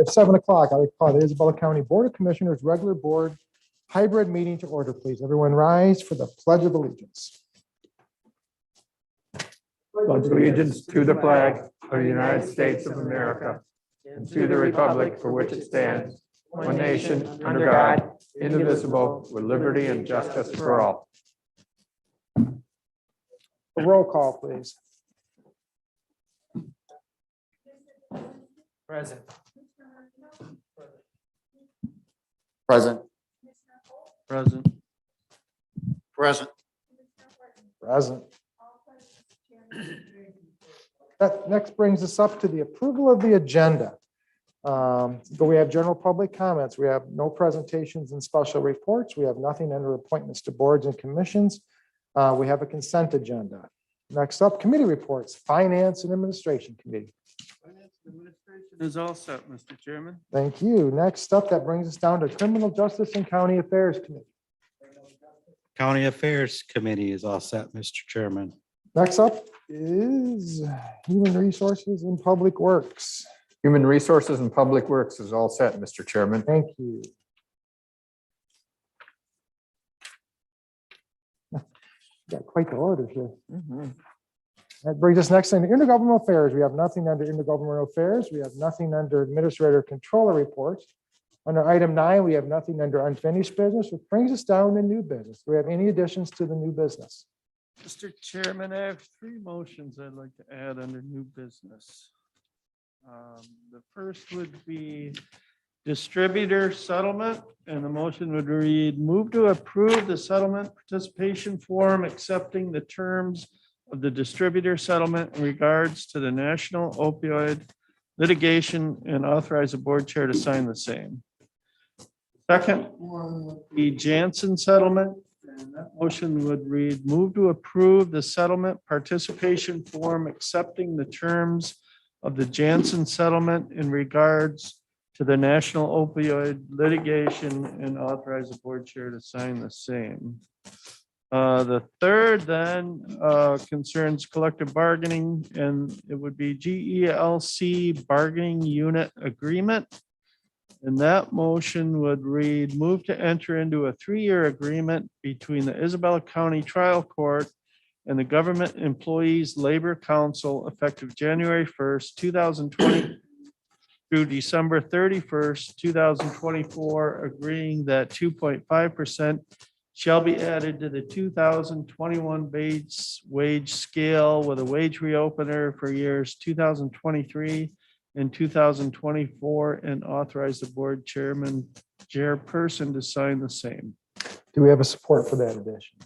At 7 o'clock, I would call the Isabella County Board of Commissioners regular board hybrid meeting to order, please. Everyone rise for the Pledge of Allegiance. Pledge allegiance to the flag of the United States of America and to the republic for which it stands, one nation under God, indivisible, with liberty and justice for all. A roll call, please. Present. Present. Present. Present. Present. That next brings us up to the approval of the agenda. But we have general public comments. We have no presentations and special reports. We have nothing under appointments to boards and commissions. We have a consent agenda. Next up, committee reports, Finance and Administration Committee. Finance and Administration is all set, Mr. Chairman. Thank you. Next up, that brings us down to Criminal Justice and County Affairs Committee. County Affairs Committee is all set, Mr. Chairman. Next up is Human Resources and Public Works. Human Resources and Public Works is all set, Mr. Chairman. Thank you. Got quite the order here. That brings us next into intergovernmental affairs. We have nothing under intergovernmental affairs. We have nothing under administrator controller reports. Under item 9, we have nothing under unfinished business, which brings us down to new business. Do we have any additions to the new business? Mr. Chairman, I have 3 motions I'd like to add under new business. The first would be distributor settlement, and the motion would read, move to approve the settlement participation form accepting the terms of the distributor settlement in regards to the national opioid litigation and authorize the board chair to sign the same. Second one would be Janssen settlement, and that motion would read, move to approve the settlement participation form accepting the terms of the Janssen settlement in regards to the national opioid litigation and authorize the board chair to sign the same. The third then concerns collective bargaining, and it would be GELC bargaining unit agreement. And that motion would read, move to enter into a 3-year agreement between the Isabella County Trial Court and the Government Employees Labor Council effective January 1st, 2020 through December 31st, 2024, agreeing that 2.5% shall be added to the 2021 base wage scale with a wage reopener for years 2023 and 2024, and authorize the board chairperson to sign the same. Do we have a support for that addition?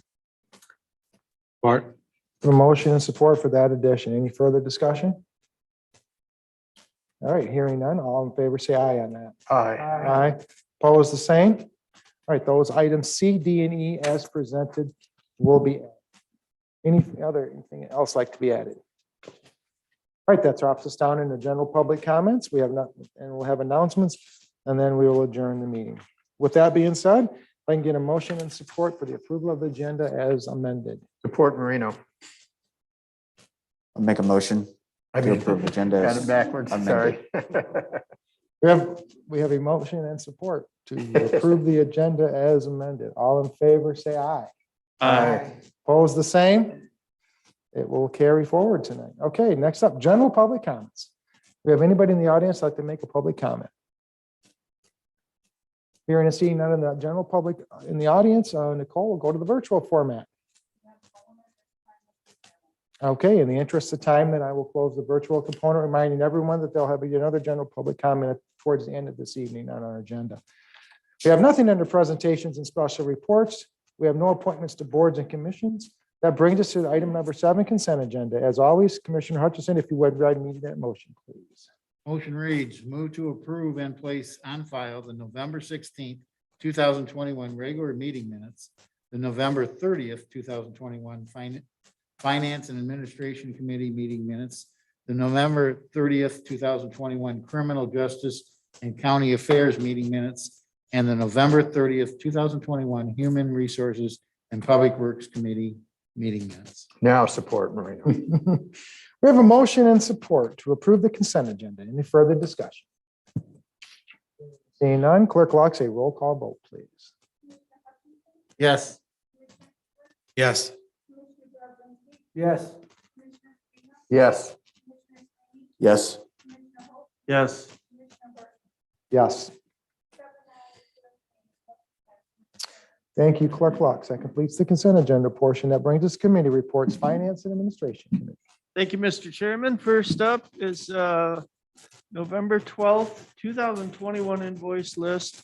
Support. A motion and support for that addition. Any further discussion? All right, hearing none, all in favor say aye on that. Aye. Aye. Opposed, the same? All right, those items C, D, and E as presented will be added. Anything else like to be added? All right, that drops us down into general public comments. We have nothing, and we'll have announcements, and then we will adjourn the meeting. With that being said, I can get a motion and support for the approval of the agenda as amended. Support Marino. I'll make a motion to approve agenda. Got it backwards, sorry. We have a motion and support to approve the agenda as amended. All in favor, say aye. Aye. Opposed, the same? It will carry forward tonight. Okay, next up, general public comments. Do we have anybody in the audience like to make a public comment? Hearing and seeing none in the general public in the audience, Nicole will go to the virtual format. Okay, in the interest of time, then I will close the virtual component, reminding everyone that they'll have another general public comment towards the end of this evening on our agenda. We have nothing under presentations and special reports. We have no appointments to boards and commissions. That brings us to item number 7, consent agenda. As always, Commissioner Hutchison, if you would write me that motion, please. Motion reads, move to approve and place on file the November 16th, 2021 regular meeting minutes, the November 30th, 2021 Finance and Administration Committee meeting minutes, the November 30th, 2021 Criminal Justice and County Affairs meeting minutes, and the November 30th, 2021 Human Resources and Public Works Committee meeting minutes. Now support Marino. We have a motion and support to approve the consent agenda. Any further discussion? Seeing none, Clerk Locke, a roll call vote, please. Yes. Yes. Yes. Yes. Yes. Yes. Yes. Thank you, Clerk Locke. That completes the consent agenda portion. That brings us committee reports, Finance and Administration Committee. Thank you, Mr. Chairman. First up is November 12th, 2021 invoice list,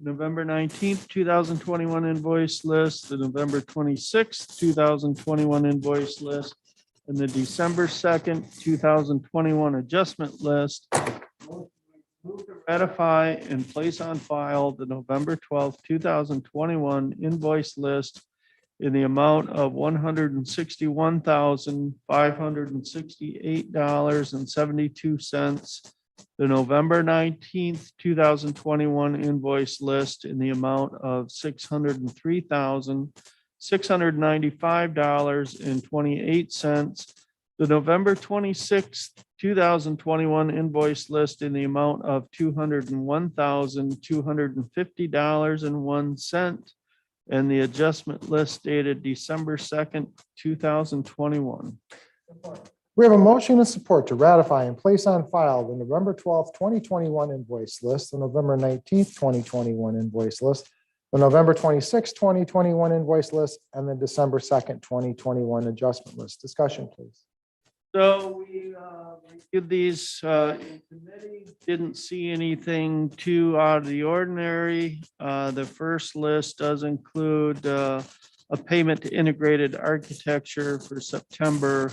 November 19th, 2021 invoice list, the November 26th, 2021 invoice list, and the December 2nd, 2021 adjustment list. Move to ratify and place on file the November 12th, 2021 invoice list in the amount of $161,568.72. The November 19th, 2021 invoice list in the amount of $603,695.28. The November 26th, 2021 invoice list in the amount of $201,250.01. And the adjustment list dated December 2nd, 2021. We have a motion and support to ratify and place on file the November 12th, 2021 invoice list, the November 19th, 2021 invoice list, the November 26th, 2021 invoice list, and the December 2nd, 2021 adjustment list. Discussion, please. So we reviewed these in committee, didn't see anything too out of the ordinary. The first list does include a payment to Integrated Architecture for September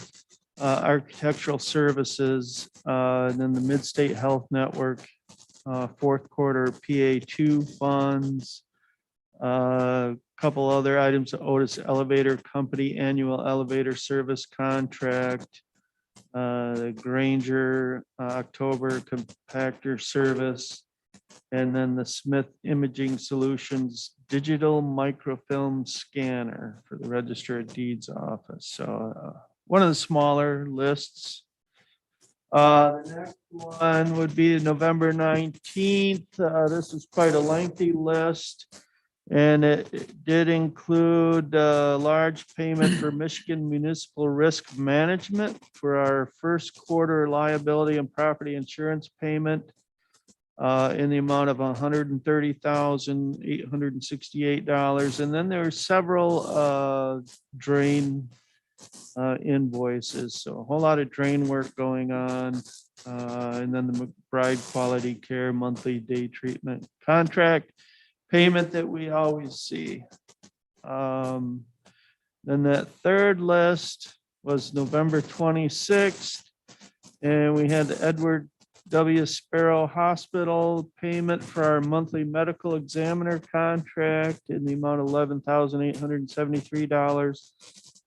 architectural services, and then the Mid-State Health Network fourth quarter PA2 funds. Couple other items, Otis Elevator Company annual elevator service contract, the Granger October compactor service, and then the Smith Imaging Solutions digital microfilm scanner for the Register of Deeds office. So one of the smaller lists. The next one would be November 19th. This is quite a lengthy list. And it did include a large payment for Michigan Municipal Risk Management for our first quarter liability and property insurance payment in the amount of $130,868. And then there are several drain invoices. So a whole lot of drain work going on. And then the McBride Quality Care monthly day treatment contract payment that we always see. Then that third list was November 26th. And we had the Edward W. Sparrow Hospital payment for our monthly medical examiner contract in the amount of $11,873.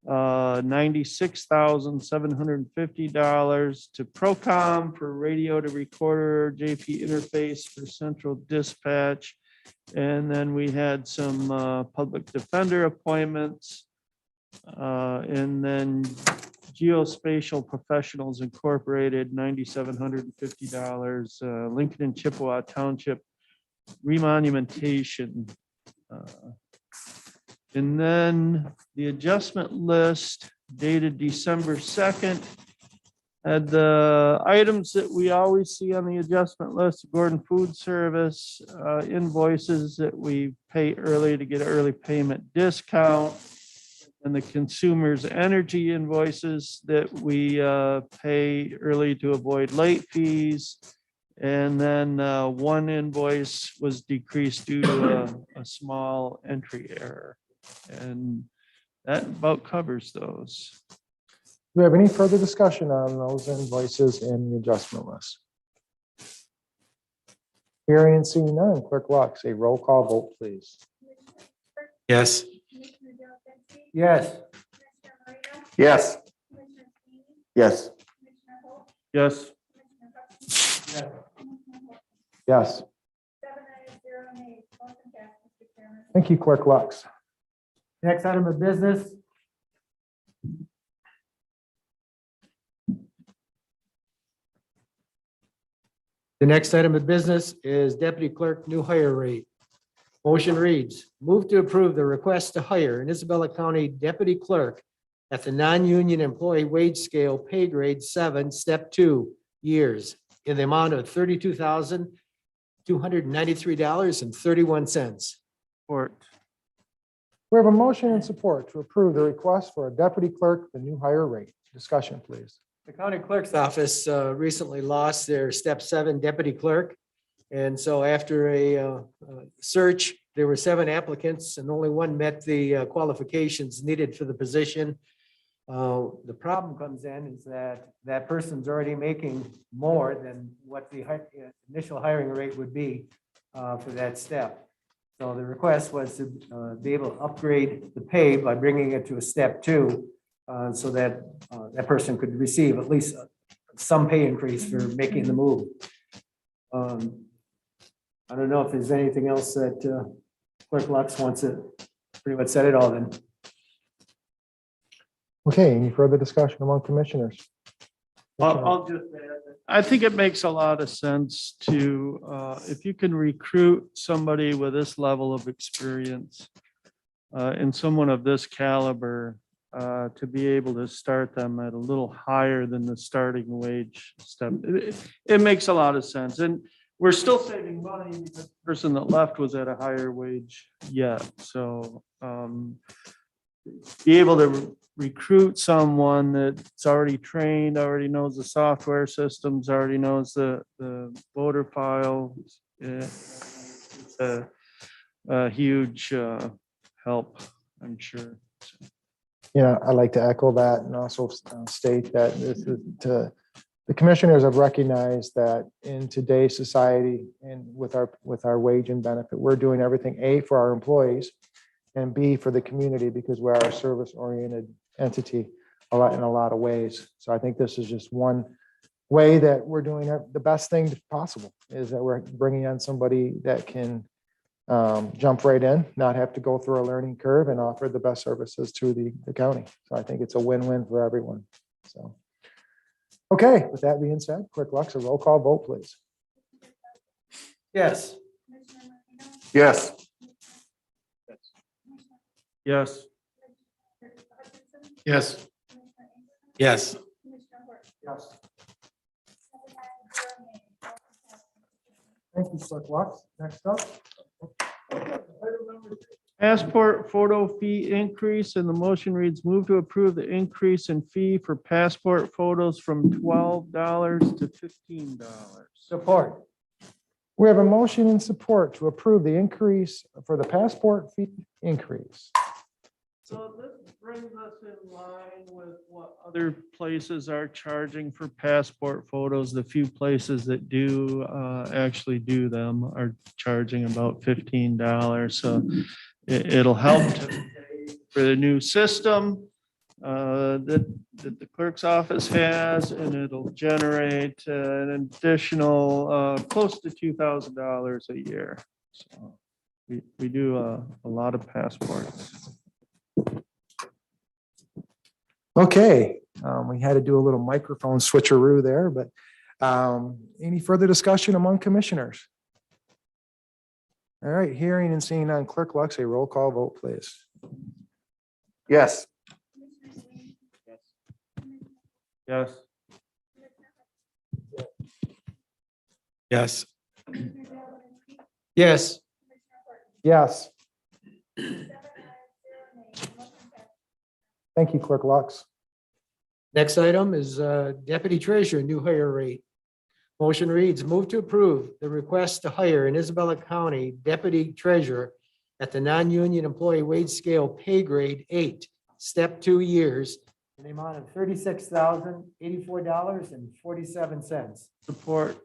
$96,750 to Procom for radio to recorder JP interface for central dispatch. And then we had some public defender appointments. And then Geospatial Professionals Incorporated, $9,750. Lincoln and Chippewa Township remonumentation. And then the adjustment list dated December 2nd had the items that we always see on the adjustment list: Gordon Food Service invoices that we pay early to get an early payment discount, and the consumer's energy invoices that we pay early to avoid late fees. And then one invoice was decreased due to a small entry error. And that about covers those. Do we have any further discussion on those invoices in the adjustment list? Hearing and seeing none, Clerk Locke, a roll call vote, please. Yes. Yes. Yes. Yes. Yes. Yes. Thank you, Clerk Locke. Next item of business. The next item of business is deputy clerk new hire rate. Motion reads, move to approve the request to hire an Isabella County deputy clerk at the non-union employee wage scale pay grade 7, step 2 years in the amount of $32,293.31. Support. We have a motion and support to approve the request for a deputy clerk, the new hire rate. Discussion, please. The county clerk's office recently lost their step 7 deputy clerk. And so after a search, there were 7 applicants and only one met the qualifications needed for the position. The problem comes in is that that person's already making more than what the initial hiring rate would be for that step. So the request was to be able to upgrade the pay by bringing it to a step 2 so that that person could receive at least some pay increase for making the move. I don't know if there's anything else that Clerk Lux wants to pretty much said it all then. Okay, any further discussion among commissioners? I'll just add that I think it makes a lot of sense to, if you can recruit somebody with this level of experience and someone of this caliber, to be able to start them at a little higher than the starting wage step. It makes a lot of sense. And we're still saving money because the person that left was at a higher wage yet. So be able to recruit someone that's already trained, already knows the software systems, already knows the voter file. It's a huge help, I'm sure. Yeah, I'd like to echo that and also state that the commissioners have recognized that in today's society and with our wage and benefit, we're doing everything A, for our employees, and B, for the community, because we're a service-oriented entity in a lot of ways. So I think this is just one way that we're doing the best thing possible, is that we're bringing on somebody that can jump right in, not have to go through a learning curve, and offer the best services to the county. So I think it's a win-win for everyone. So, okay, with that being said, Clerk Lux, a roll call vote, please. Yes. Yes. Yes. Yes. Yes. Yes. Thank you, Clerk Lux. Next up. Passport photo fee increase, and the motion reads, move to approve the increase in fee for passport photos from $12 to $15. Support. We have a motion and support to approve the increase for the passport fee increase. So this brings us in line with what other places are charging for passport photos. The few places that do actually do them are charging about $15. So it'll help to pay for the new system that the clerk's office has, and it'll generate an additional close to $2,000 a year. So we do a lot of passports. Okay, we had to do a little microphone switcheroo there, but any further discussion among commissioners? All right, hearing and seeing none, Clerk Lux, a roll call vote, please. Yes. Yes. Yes. Yes. Yes. Thank you, Clerk Lux. Next item is deputy treasurer new hire rate. Motion reads, move to approve the request to hire an Isabella County deputy treasurer at the non-union employee wage scale pay grade 8, step 2 years, in the amount of $36,084.47. Support.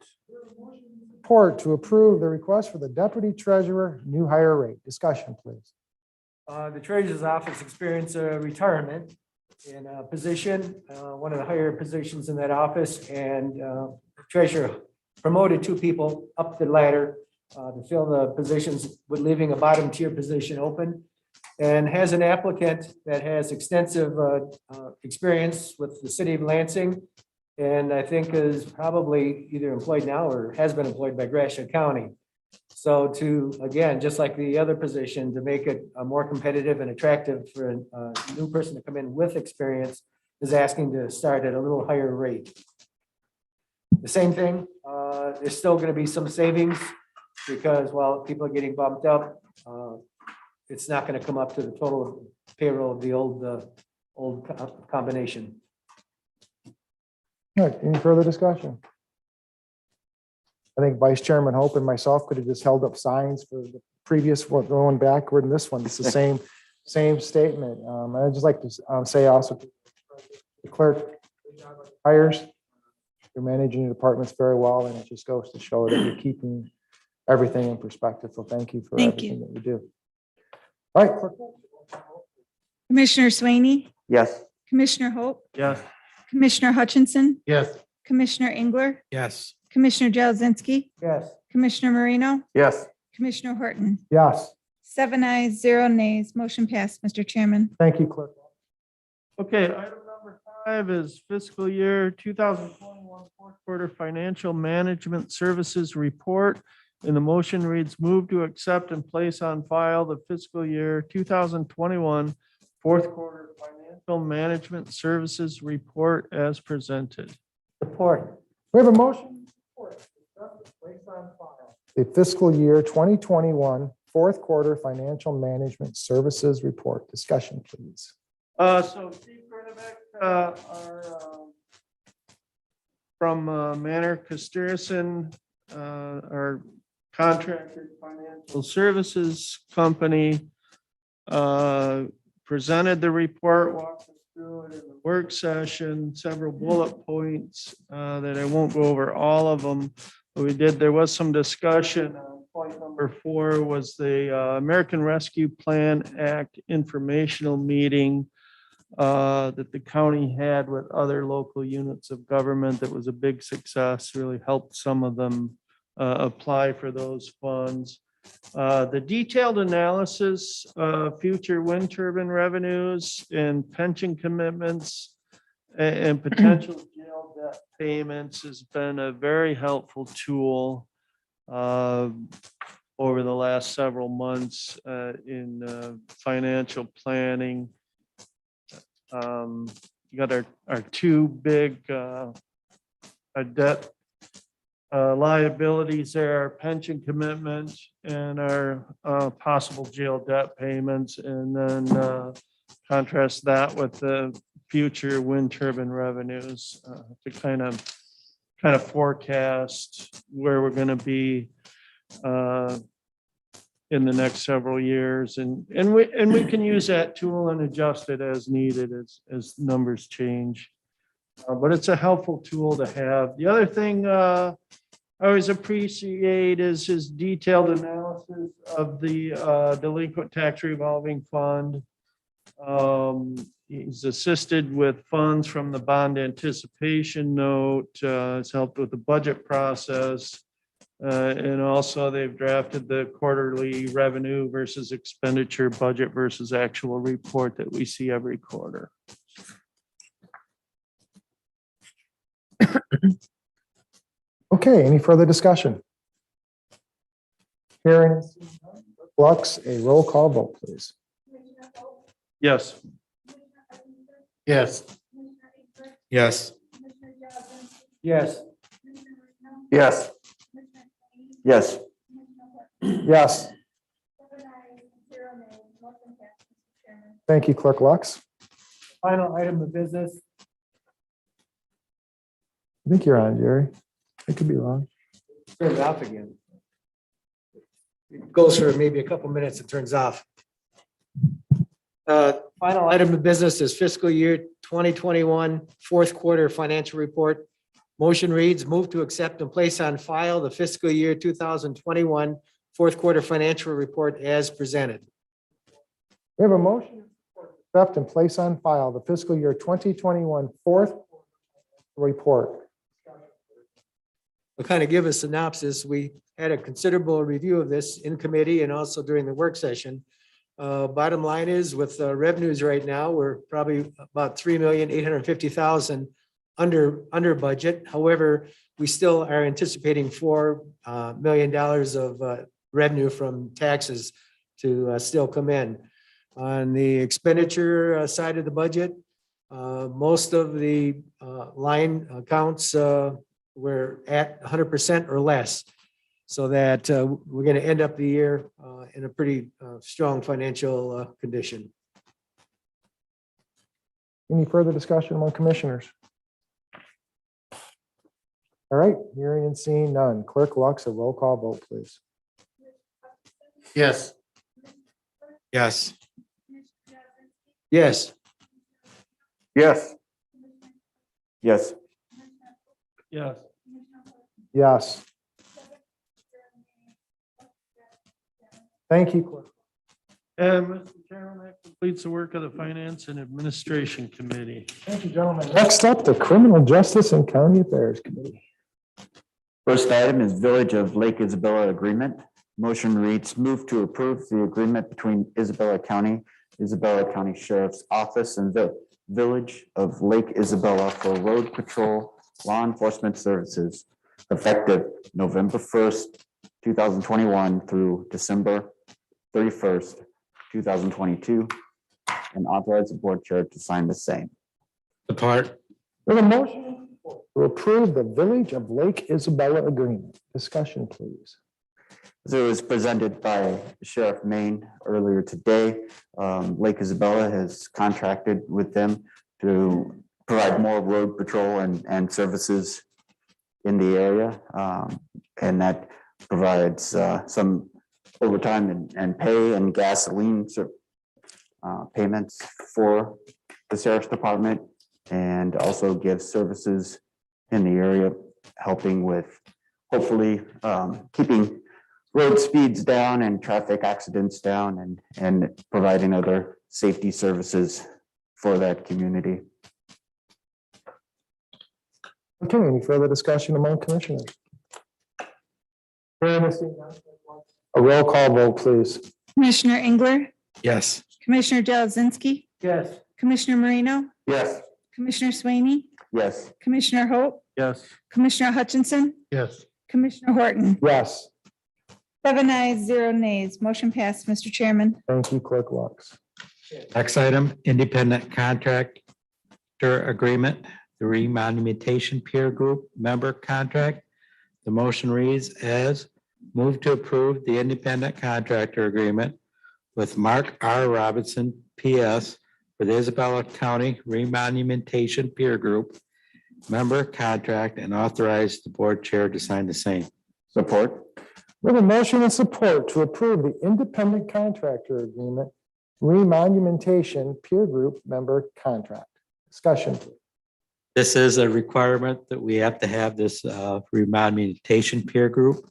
Support to approve the request for the deputy treasurer new hire rate. Discussion, please. The treasurer's office experienced a retirement in a position, one of the higher positions in that office, and the treasurer promoted 2 people up the ladder to fill the positions, with leaving a bottom tier position open, and has an applicant that has extensive experience with the city of Lansing and I think is probably either employed now or has been employed by Gratiot County. So to, again, just like the other position, to make it more competitive and attractive for a new person to come in with experience is asking to start at a little higher rate. The same thing, there's still going to be some savings because while people are getting bumped up, it's not going to come up to the total payroll of the old combination. All right, any further discussion? I think Vice Chairman Hope and myself could have just held up signs for the previous one, going backward, and this one, it's the same statement. I'd just like to say also, the clerk hires, you're managing your departments very well, and it just goes to show that you're keeping everything in perspective. So thank you for Thank everything that you do. All right, clerk. Commissioner Swaney, Yes. Commissioner Hope, Yes. Commissioner Hutchinson, Yes. Commissioner Engler, Yes. Commissioner Jazinski, Yes. Commissioner Marino, Yes. Commissioner Horton. Yes, 7 ayes, 0 nays. Motion passed, Mr. Chairman. thank you, clerk. Okay, item number 5 is fiscal year 2021 fourth quarter financial management services report. And the motion reads, move to accept and place on file the fiscal year 2021 fourth quarter financial management services report as presented. Support. We have a motion. The fiscal year 2021 fourth quarter financial management services report. Discussion, please. So Steve Kernebeck, from Manor Peterson, our contractor financial services company, presented the report, walked us through it in the work session, several bullet points that I won't go over all of them. But we did, there was some discussion. Point number 4 was the American Rescue Plan Act informational meeting that the county had with other local units of government. That was a big success, really helped some of them apply for those funds. The detailed analysis of future wind turbine revenues and pension commitments and potential jail debt payments has been a very helpful tool over the last several months in financial planning. You got our two big debt liabilities there, our pension commitment and our possible jail debt payments, and then contrast that with the future wind turbine revenues to kind of forecast where we're going to be in the next several years, and we can use that tool and adjust it as needed as numbers change. But it's a helpful tool to have. The other thing I always appreciate is his detailed analysis of the delinquent tax revolving fund. He's assisted with funds from the bond anticipation note. It's helped with the budget process. And also they've drafted the quarterly revenue versus expenditure budget versus actual report that we see every quarter. Okay, any further discussion? Hearing Lux, a roll call vote, please. Yes. Yes. Yes. Yes. Yes. Yes. Yes. Thank you, Clerk Lux. Final item of business. I think you're on, Jerry. I could be wrong. Turn it off again. It goes for maybe a couple minutes, it turns off. Final item of business is fiscal year 2021 fourth quarter financial report. Motion reads, move to accept and place on file the fiscal year 2021 fourth quarter financial report as presented. We have a motion to accept and place on file the fiscal year 2021 fourth report. We'll kind of give a synopsis. We had a considerable review of this in committee and also during the work session. Bottom line is with revenues right now, we're probably about $3,850,000 under budget. However, we still are anticipating $4 million of revenue from taxes to still come in. On the expenditure side of the budget, most of the line accounts were at 100% or less. So that we're going to end up the year in a pretty strong financial condition. Any further discussion among commissioners? All right, hearing and seeing none. Clerk Lux, a roll call vote, please. Yes. Yes. Yes. Yes. Yes. Yes. Yes. Thank you, Clerk. And Mr. Chairman, that completes the work of the Finance and Administration Committee. Thank you, gentlemen. Next up, the Criminal Justice and County Affairs Committee. First item is Village of Lake Isabella Agreement. Motion reads, move to approve the agreement between Isabella County Sheriff's Office and the Village of Lake Isabella for road patrol law enforcement services effective November 1st, 2021 through December 31st, 2022, and authorize the board chair to sign the same. Support. We have a motion to approve the Village of Lake Isabella Agreement. Discussion, please. So it was presented by Sheriff Maine earlier today. Lake Isabella has contracted with them to provide more road patrol and services in the area. And that provides some overtime and pay and gasoline payments for the sheriff's department, and also gives services in the area, helping with hopefully keeping road speeds down and traffic accidents down, and providing other safety services for that community. Okay, any further discussion among commissioners? A roll call vote, please. Commissioner Engler, Yes. Commissioner Jelzinski, Yes. Commissioner Marino, Yes. Commissioner Swaney, Yes. Commissioner Hope, Yes. Commissioner Hutchinson, Yes. Commissioner Horton. Yes, 7 ayes, 0 nays. Motion passed, Mr. Chairman. thank you, Clerk Lux. Next item, independent contractor agreement, the remonumentation peer group member contract. The motion reads as move to approve the independent contractor agreement with Mark R. Robinson, PS, for the Isabella County Remonumentation Peer Group member contract, and authorize the board chair to sign the same. Support. We have a motion and support to approve the independent contractor agreement remonumentation peer group member contract. Discussion, please. This is a requirement that we have to have this remonumentation peer group.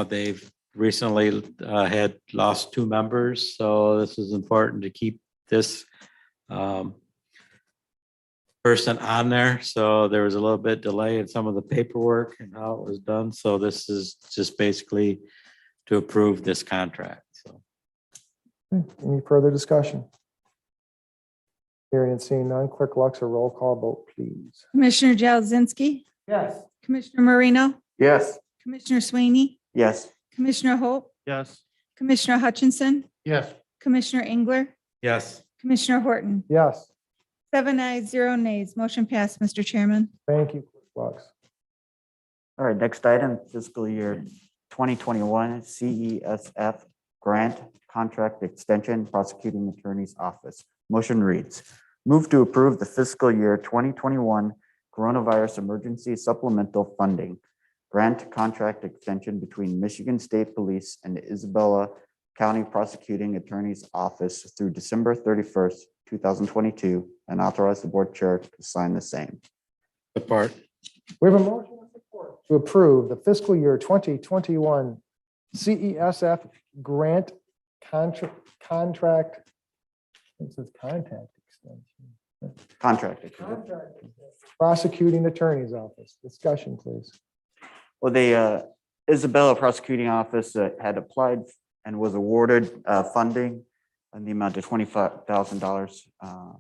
They've recently had lost 2 members, so this is important to keep this person on there. So there was a little bit delay in some of the paperwork and how it was done. So this is just basically to approve this contract. So Any further discussion? Hearing and seeing none, Clerk Lux, a roll call vote, please. Commissioner Jelzinski, Yes. Commissioner Marino, Yes. Commissioner Swaney, Yes. Commissioner Hope, Yes. Commissioner Hutchinson, Yes. Commissioner Engler, yes. Commissioner Horton. Yes, 7 ayes, 0 nays. Motion passed, Mr. Chairman. thank you, Clerk Lux. All right, next item, fiscal year 2021 CESF grant contract extension, prosecuting attorney's office. Motion reads, move to approve the fiscal year 2021 coronavirus emergency supplemental funding grant contract extension between Michigan State Police and the Isabella County Prosecuting Attorney's Office through December 31st, 2022, and authorize the board chair to sign the same. Support. We have a motion and support to approve the fiscal year 2021 CESF grant contract. It says contact extension. Contract. Prosecuting Attorney's Office. Discussion, please. Well, the Isabella Prosecuting Office had applied and was awarded funding in the amount of $25,000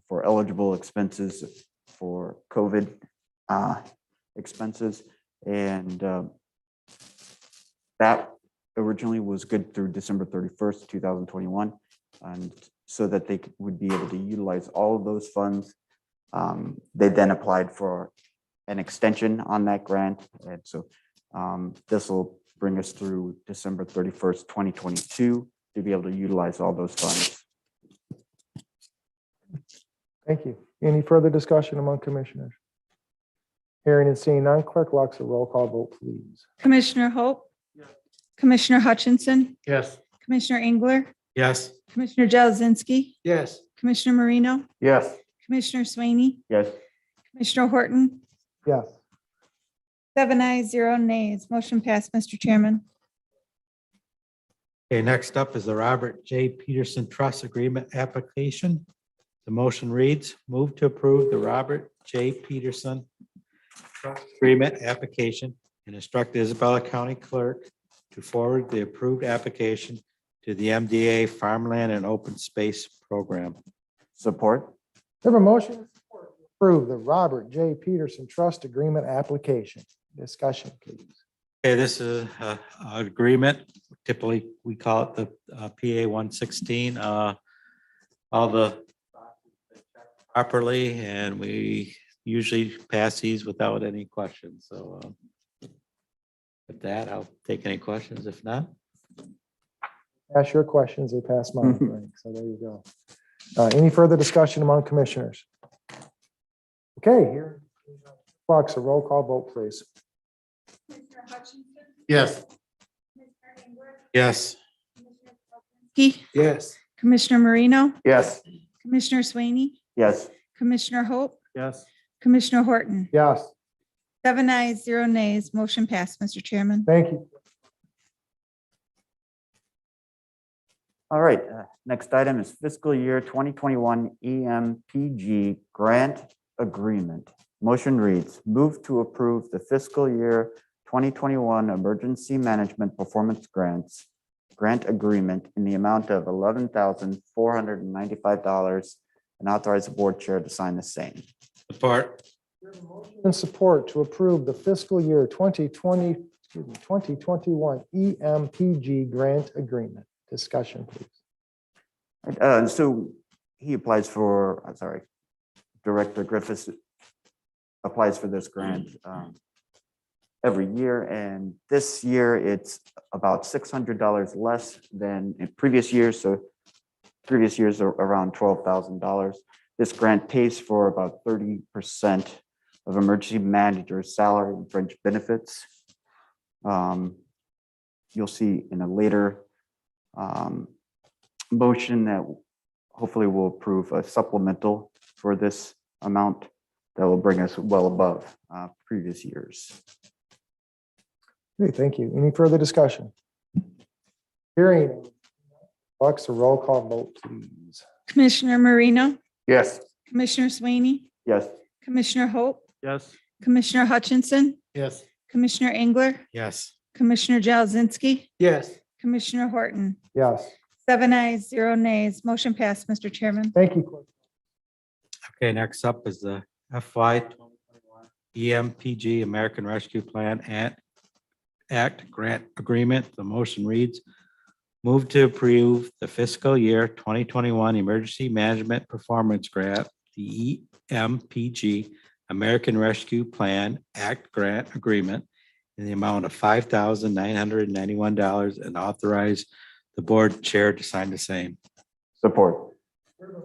for eligible expenses for COVID expenses. And that originally was good through December 31st, 2021. And so that they would be able to utilize all of those funds. They then applied for an extension on that grant. And so this will bring us through December 31st, 2022 to be able to utilize all those funds. Thank you. Any further discussion among commissioners? Hearing and seeing none, Clerk Lux, a roll call vote, please. Commissioner Hope, Commissioner Hutchinson, Yes. Commissioner Engler, Yes. Commissioner Jazinski, Yes. Commissioner Marino, Yes. Commissioner Swaney, Yes. Commissioner Horton, Yes. 7 ayes, 0 nays. Motion passed, Mr. Chairman. Okay, next up is the Robert J. Peterson Trust Agreement application. The motion reads, move to approve the Robert J. Peterson Trust Agreement application and instruct Isabella County Clerk to forward the approved application to the MDA Farmland and Open Space Program. Support. We have a motion and support to approve the Robert J. Peterson Trust Agreement application. Discussion, please. Okay, this is an agreement. Typically, we call it the PA 116. All the properly, and we usually pass these without any questions. So with that, I'll take any questions. If not, Ask your questions, they pass mine, Frank, so there you go. Any further discussion among commissioners? Okay, here. Fox, a roll call vote, please. Yes. yes. Yes. Commissioner Marino, Yes. Commissioner Swaney, Yes. Commissioner Hope, Yes. Commissioner Horton, Yes, 7 ayes, 0 nays. Motion passed, Mr. Chairman. thank you. All right, next item is fiscal year 2021 EMPG grant agreement. Motion reads, move to approve the fiscal year 2021 emergency management performance grant agreement in the amount of $11,495 and authorize the board chair to sign the same. Support. And support to approve the fiscal year 2021 EMPG grant agreement. Discussion, please. So he applies for, Director Griffiths applies for this grant every year, and this year it's about $600 less than in previous years. So previous years are around $12,000. This grant pays for about 30% of emergency manager's salary and fringe benefits. You'll see in a later motion that hopefully will approve a supplemental for this amount that will bring us well above previous years. Great, thank you. Any further discussion? Hearing. Fox, a roll call vote, please. Commissioner Marino, Yes. Commissioner Swaney, Yes. Commissioner Hope, Yes. Commissioner Hutchinson, Yes. Commissioner Engler, Yes. Commissioner Jazinski, Yes. Commissioner Horton, Yes, 7 ayes, 0 nays. Motion passed, Mr. Chairman. thank you, Clerk. Okay, next up is the FY 2021 EMPG American Rescue Plan Act Grant Agreement. The motion reads, move to approve the fiscal year 2021 Emergency Management Performance Grant, the EMPG American Rescue Plan Act Grant Agreement in the amount of $5,991 and authorize the board chair to sign the same. Support.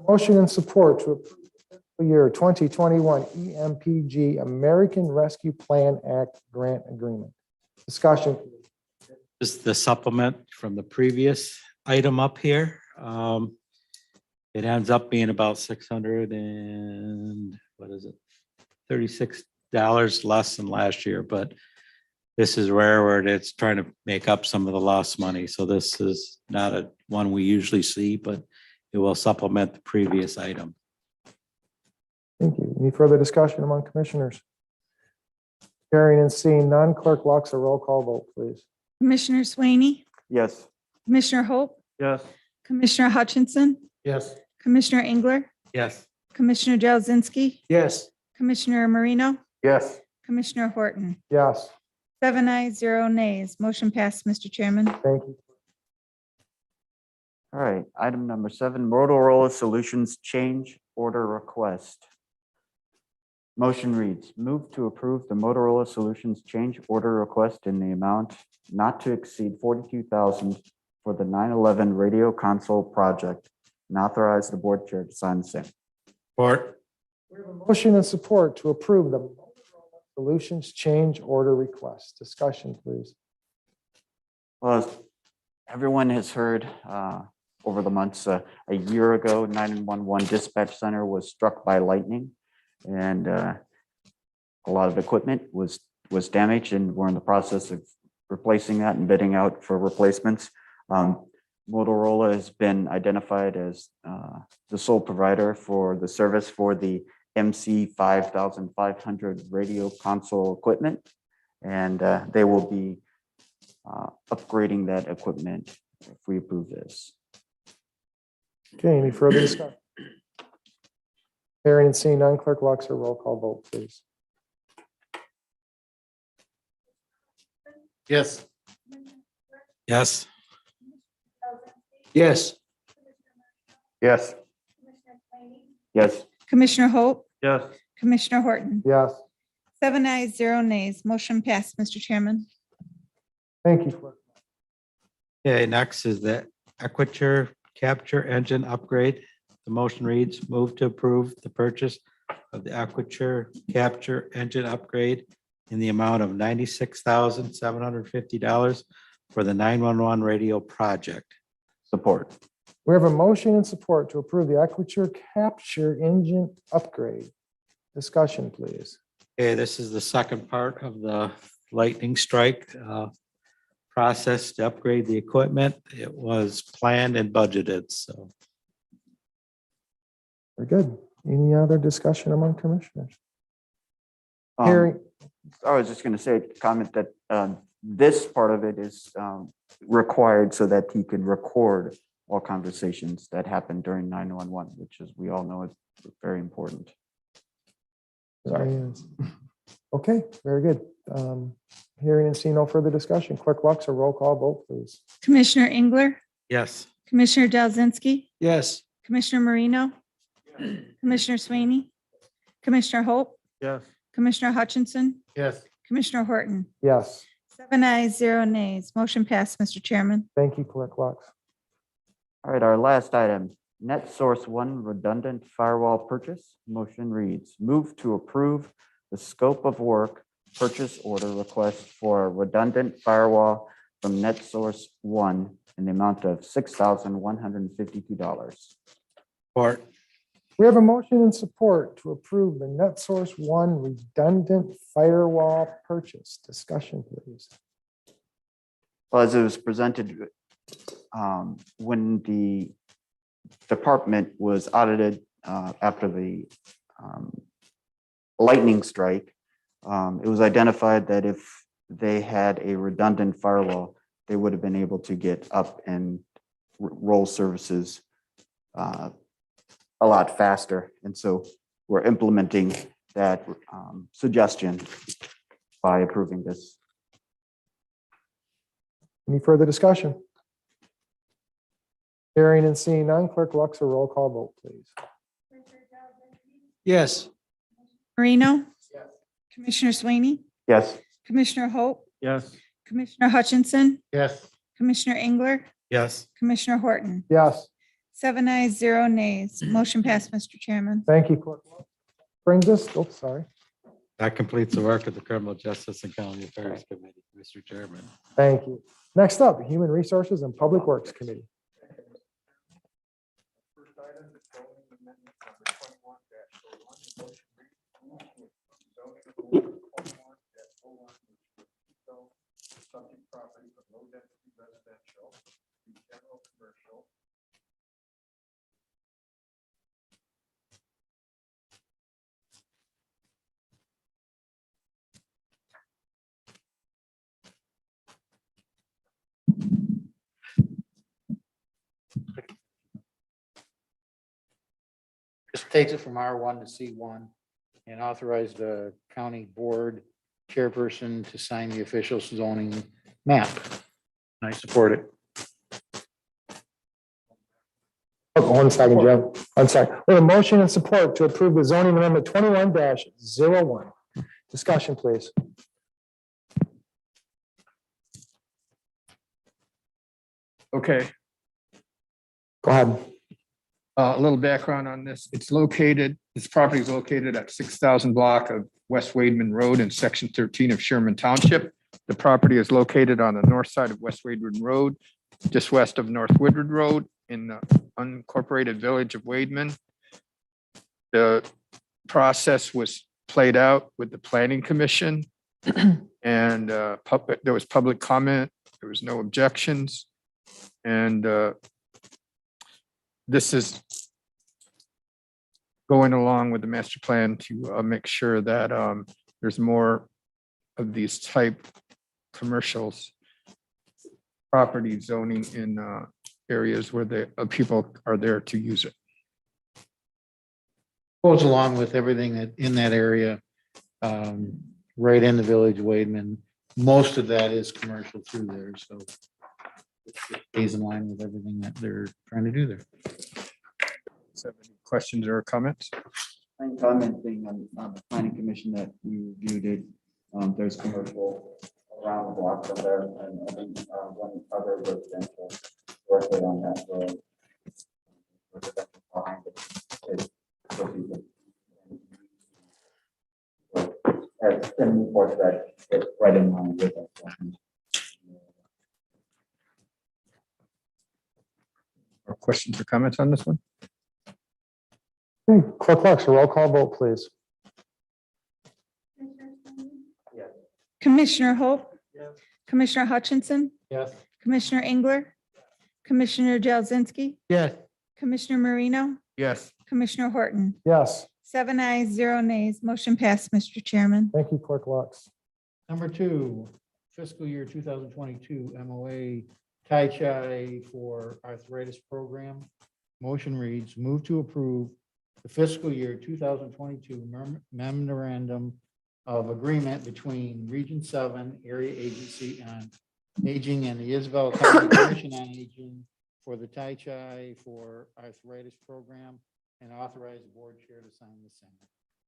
Motion and support to approve the fiscal year 2021 EMPG American Rescue Plan Act grant agreement. Discussion. This is the supplement from the previous item up here. It ends up being about $36 less than last year, but this is rare where it's trying to make up some of the lost money. So this is not a one we usually see, but it will supplement the previous item. Thank you. Any further discussion among commissioners? Hearing and seeing none, Clerk Lux, a roll call vote, please. Commissioner Swaney, Yes. Commissioner Hope, Yes. Commissioner Hutchinson, Yes. Commissioner Engler, Yes. Commissioner Jazinski, Yes. Commissioner Marino, Yes. Commissioner Horton. Yes, 7 ayes, 0 nays. Motion passed, Mr. Chairman. thank you. All right, item number 7, Motorola Solutions Change Order Request. Motion reads, move to approve the Motorola Solutions Change Order Request in the amount not to exceed 42,000 for the 911 radio console project and authorize the board chair to sign the same. Support. We have a motion and support to approve the Motorola Solutions Change Order Request. Discussion, please. Well, as everyone has heard over the months, a year ago, 911 dispatch center was struck by lightning, and a lot of equipment was damaged, and we're in the process of replacing that and bidding out for replacements. Motorola has been identified as the sole provider for the service for the MC 5500 radio console equipment, and they will be upgrading that equipment if we approve this. Okay, any further discussion? Hearing and seeing none, Clerk Luxer, roll call vote, please. Yes. Yes. Yes. Yes. Yes. Commissioner Hope, Yes. Commissioner Horton. Yes, 7 ayes, 0 nays. Motion passed, Mr. Chairman. thank you, Clerk. Okay, next is the Aperture Capture Engine Upgrade. The motion reads, move to approve the purchase of the Aperture Capture Engine Upgrade in the amount of $96,750 for the 911 radio project. Support. We have a motion and support to approve the Aperture Capture Engine Upgrade. Discussion, please. Okay, this is the second part of the lightning strike process to upgrade the equipment. It was planned and budgeted, so. Very good. Any other discussion among commissioners? Um, Hearing, I was just going to say, comment that this part of it is required so that he can record all conversations that happen during 911, which, as we all know, is very important. okay, very good. Hearing and seeing no further discussion. Clerk Luxer, roll call vote, please. Commissioner Engler, Yes. Commissioner Delzinski, Yes. Commissioner Marino, Commissioner Sweeney, Commissioner Hope, Yes. Commissioner Hutchinson, Yes. Commissioner Horton. Yes, 7 ayes, 0 nays. Motion passed, Mr. Chairman. thank you, Clerk Lux. All right, our last item, NetSource One redundant firewall purchase. Motion reads, move to approve the scope of work purchase order request for a redundant firewall from NetSource One in the amount of $6,152. Support. We have a motion and support to approve the NetSource One redundant firewall purchase. Discussion, please. Well, as it was presented, when the department was audited after the lightning strike, it was identified that if they had a redundant firewall, they would have been able to get up and roll services a lot faster. And so we're implementing that suggestion by approving this. Any further discussion? Hearing and seeing none, Clerk Lux, a roll call vote, please. Yes. Marino, Commissioner Sweeney, Yes. Commissioner Hope, Yes. Commissioner Hutchinson, Yes. Commissioner Engler, Yes. Commissioner Horton. Yes, 7 ayes, 0 nays. Motion passed, Mr. Chairman. thank you, Clerk Lux. Brings us, oh, sorry. That completes the work of the Criminal Justice and County Affairs Committee, Mr. Chairman. Thank you. Next up, Human Resources and Public Works Committee. Just takes it from R1 to C1 and authorize the county board chairperson to sign the official zoning map. I support it. Oh, 1 second, Joe. I'm sorry. We have a motion and support to approve the zoning amendment 21-01. Discussion, please. Okay, Go ahead. a little background on this. This property is located at 6,000 block of West Wademan Road in section 13 of Sherman Township. The property is located on the north side of West Wademan Road, just west of North Woodward Road in the unincorporated village of Wademan. The process was played out with the planning commission and there was public comment. There was no objections. And this is going along with the master plan to make sure that there's more of these type commercials property zoning in areas where the people are there to use it. Goes along with everything that in that area, right in the village of Wademan. Most of that is commercial through there, so it stays in line with everything that they're trying to do there. So any questions or comments? I'm commenting on the planning commission that we reviewed it. There's commercial around the block from there and I think one other residential directly on that road. Residential behind it is for people. So, as Tim reports that it's right in line with that. Or questions or comments on this one? Okay, Clerk Lux, a roll call vote, please. Commissioner Hope. Commissioner Hutchinson, Yes. Commissioner Engler, Commissioner Jelzinski, Yes. Commissioner Marino, Yes. Commissioner Horton. Yes, 7 ayes, 0 nays. Motion passed, Mr. Chairman. thank you, Clerk Lux. Number 2, fiscal year 2022 MOA Tai Chi for arthritis program. Motion reads, move to approve the fiscal year 2022 memorandum of agreement between Region 7 Area Agency on Aging and the Isabel County Commission on Aging for the Tai Chi for arthritis program and authorize the board chair to sign the same.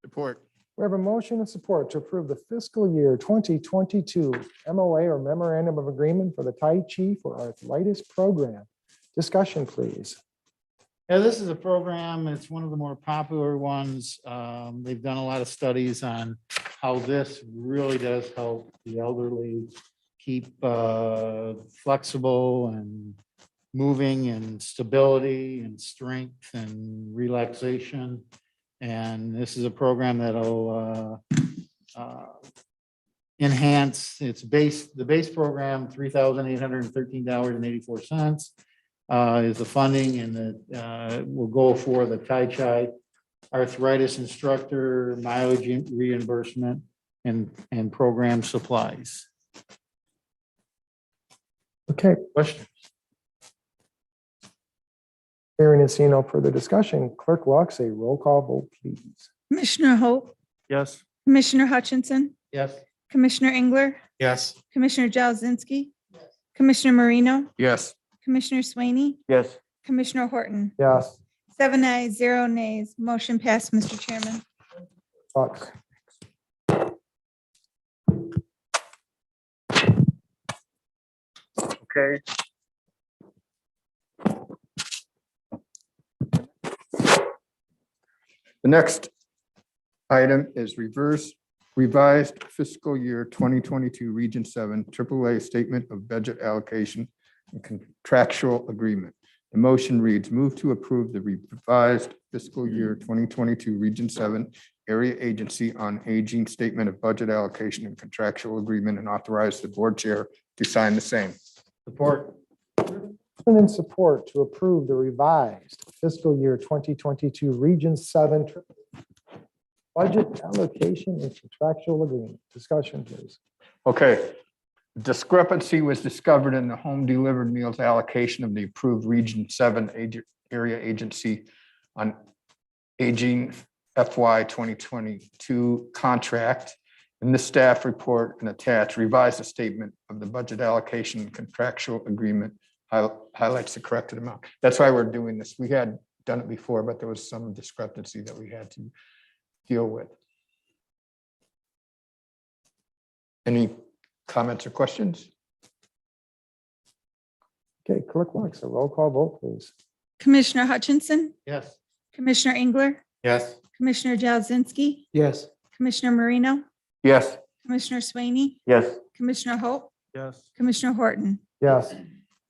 Support. We have a motion and support to approve the fiscal year 2022 MOA or Memorandum of Agreement for the Tai Chi for Arthritis Program. Discussion, please. Yeah, this is a program, it's one of the more popular ones. They've done a lot of studies on how this really does help the elderly keep flexible and moving and stability and strength and relaxation. And this is a program that'll enhance its the base program, $3,813.84 is the funding, and that will go for the Tai Chi arthritis instructor, mileage reimbursement, and program supplies. Okay, Questions? hearing and seeing no further discussion, Clerk Lux, a roll call vote, please. Commissioner Hope, Yes. Commissioner Hutchinson, Yes. Commissioner Engler, Yes. Commissioner Jelzinski, Commissioner Marino, Yes. Commissioner Swaney, Yes. Commissioner Horton. Yes, 7 ayes, 0 nays. Motion passed, Mr. Chairman. Lux. Okay. The next item is revised fiscal year 2022 Region 7 AAA Statement of Budget Allocation and Contractual Agreement. The motion reads, move to approve the revised fiscal year 2022 Region 7 Area Agency on Aging Statement of Budget Allocation and Contractual Agreement and authorize the board chair to sign the same. Support. And in support to approve the revised fiscal year 2022 Region 7 budget allocation and contractual agreement. Discussion, please. Okay. Discrepancy was discovered in the home delivered meals allocation of the approved Region 7 area agency on aging FY 2022 contract. In the staff report and attached revised a statement of the budget allocation contractual agreement highlights the corrected amount. That's why we're doing this. We had done it before, but there was some discrepancy that we had to deal with. Any comments or questions? Okay, Clerk Marks, a roll call vote, please. Commissioner Hutchinson, Yes. Commissioner Engler, Yes. Commissioner Jazinski, Yes. Commissioner Marino, Yes. Commissioner Swaney, Yes. Commissioner Hope, Yes. Commissioner Horton. Yes,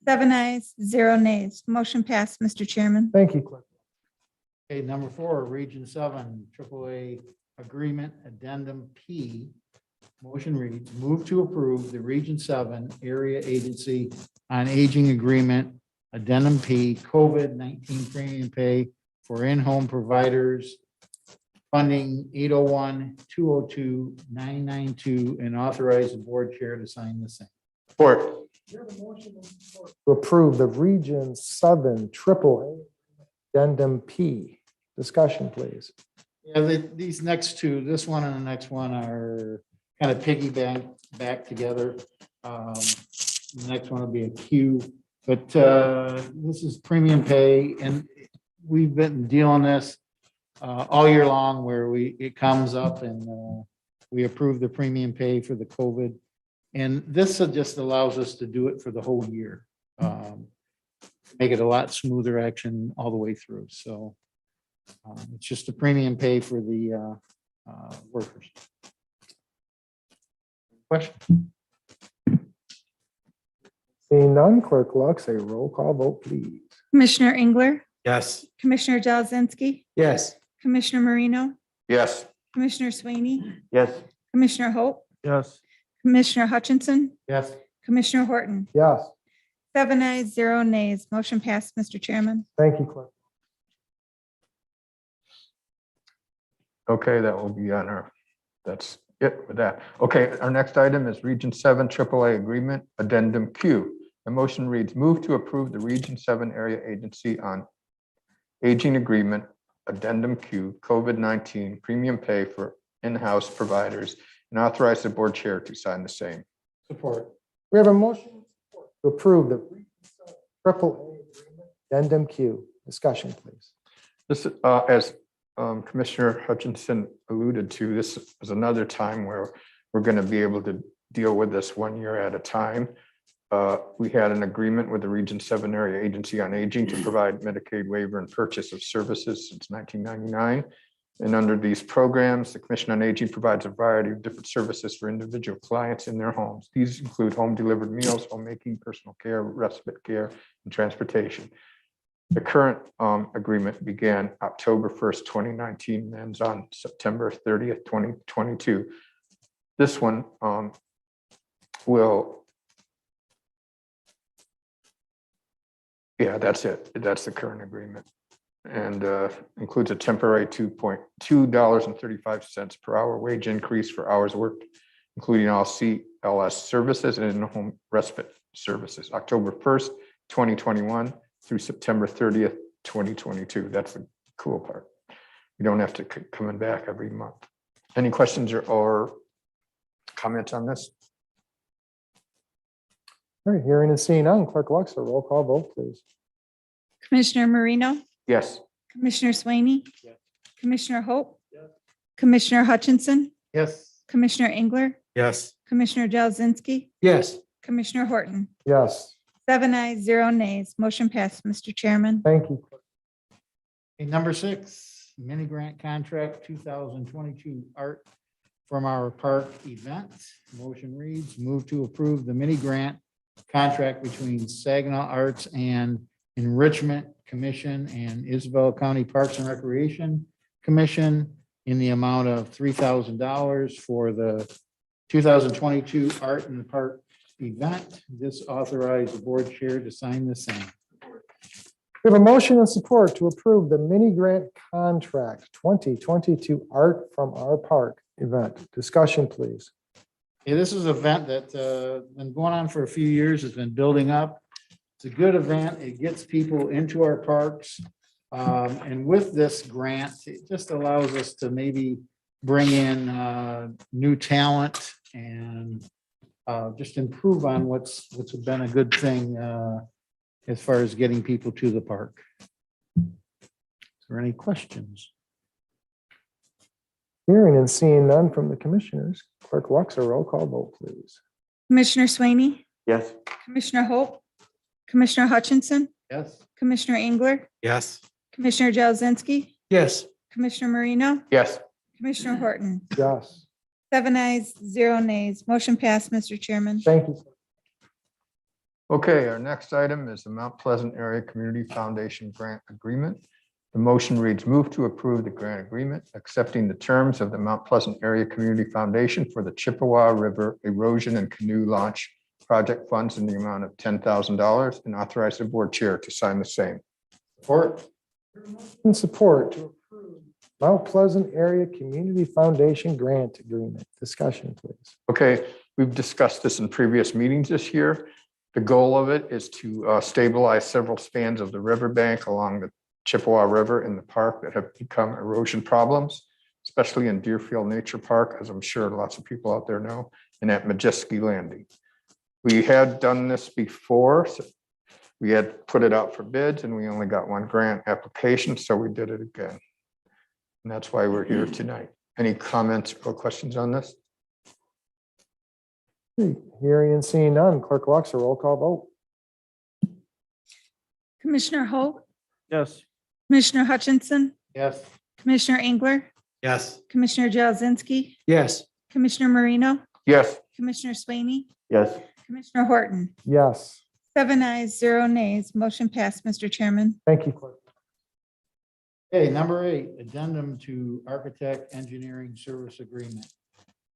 7 ayes, 0 nays. Motion passed, Mr. Chairman. thank you, Clerk. Okay, number 4, Region 7, AAA Agreement Addendum P. Motion reads, move to approve the Region 7 Area Agency on Aging Agreement Addendum P, COVID-19 premium pay for in-home providers, funding 801-202-992, and authorize the board chair to sign the same. Support. To approve the Region 7 AAA Addendum P. Discussion, please. Yeah, these next two, this one and the next one are kind of back together. The next one will be a Q, but this is premium pay, and we've been dealing this all year long where it comes up and we approve the premium pay for the COVID. And this just allows us to do it for the whole year. Make it a lot smoother action all the way through. So it's just a premium pay for the workers. Question? Seeing none, Clerk Lux, a roll call vote, please. Commissioner Engler, Yes. Commissioner Jazinski, Yes. Commissioner Marino, Yes. Commissioner Swaney, Yes. Commissioner Hope, Yes. Commissioner Hutchinson, Yes. Commissioner Horton. Yes, 7 ayes, 0 nays. Motion passed, Mr. Chairman. thank you, Clerk. Okay, that will be on our, that's it with that. Okay, our next item is Region 7 AAA Agreement Addendum Q. The motion reads, move to approve the Region 7 Area Agency on Aging Agreement Addendum Q, COVID-19 premium pay for in-house providers, and authorize the board chair to sign the same. Support. We have a motion to approve the Region 7 AAA Addendum Q. Discussion, please. This, as Commissioner Hutchinson alluded to, this is another time where we're going to be able to deal with this 1 year at a time. We had an agreement with the Region 7 Area Agency on Aging to provide Medicaid waiver and purchase of services since 1999. And under these programs, the Commission on Aging provides a variety of different services for individual clients in their homes. These include home delivered meals, homemaking, personal care, respite care, and transportation. The current agreement began October 1st, 2019, and ends on September 30th, 2022. This one will, yeah, that's it. That's the current agreement. And includes a temporary $2.35 per hour wage increase for hours worked, including all CLS services and in-home respite services, October 1st, 2021 through September 30th, 2022. That's the cool part. You don't have to coming back every month. Any questions or comments on this? All right, hearing and seeing none, Clerk Lux, a roll call vote, please. Commissioner Marino, Yes. Commissioner Swaney, Yes. Commissioner Hope, Commissioner Hutchinson, Yes. Commissioner Engler, Yes. Commissioner Jazinski, Yes. Commissioner Horton. Yes, 7 ayes, 0 nays. Motion passed, Mr. Chairman. thank you, Clerk. Okay, number 6, mini grant contract 2022 art from our park event. Motion reads, move to approve the mini grant contract between Saginaw Arts and Enrichment Commission and Isabel County Parks and Recreation Commission in the amount of $3,000 for the 2022 Art in the Park event. This authorized the board chair to sign the same. We have a motion and support to approve the mini grant contract 2022 Art from Our Park event. Discussion, please. Yeah, this is an event that's been going on for a few years. It's been building up. It's a good event. It gets people into our parks. And with this grant, it just allows us to maybe bring in new talent and just improve on what's been a good thing as far as getting people to the park. Is there any questions? Hearing and seeing none from the commissioners, Clerk Lux, a roll call vote, please. Commissioner Swaney, Yes. Commissioner Hope, Commissioner Hutchinson, Yes. Commissioner Engler, Yes. Commissioner Jazinski, Yes. Commissioner Marino, Yes. Commissioner Horton. Yes, 7 ayes, 0 nays. Motion passed, Mr. Chairman. thank you. Okay, our next item is the Mount Pleasant Area Community Foundation Grant Agreement. The motion reads, move to approve the grant agreement, accepting the terms of the Mount Pleasant Area Community Foundation for the Chippewa River Erosion and Canoe Launch Project funds in the amount of $10,000 and authorize the board chair to sign the same. Support. In support to approve Mount Pleasant Area Community Foundation Grant Agreement. Discussion, please. Okay, we've discussed this in previous meetings this year. The goal of it is to stabilize several spans of the riverbank along the Chippewa River in the park that have become erosion problems, especially in Deerfield Nature Park, as I'm sure lots of people out there know, and at Majeski Landing. We had done this before. So we had put it out for bids and we only got one grant application, so we did it again. And that's why we're here tonight. Any comments or questions on this? Hearing and seeing none, Clerk Lux, a roll call vote. Commissioner Hope, Yes. Commissioner Hutchinson, Yes. Commissioner Engler, Yes. Commissioner Jazinski, Yes. Commissioner Marino, Yes. Commissioner Swaney, Yes. Commissioner Horton. Yes, 7 ayes, 0 nays. Motion passed, Mr. Chairman. thank you, Clerk. Okay, number 8, addendum to architect engineering service agreement.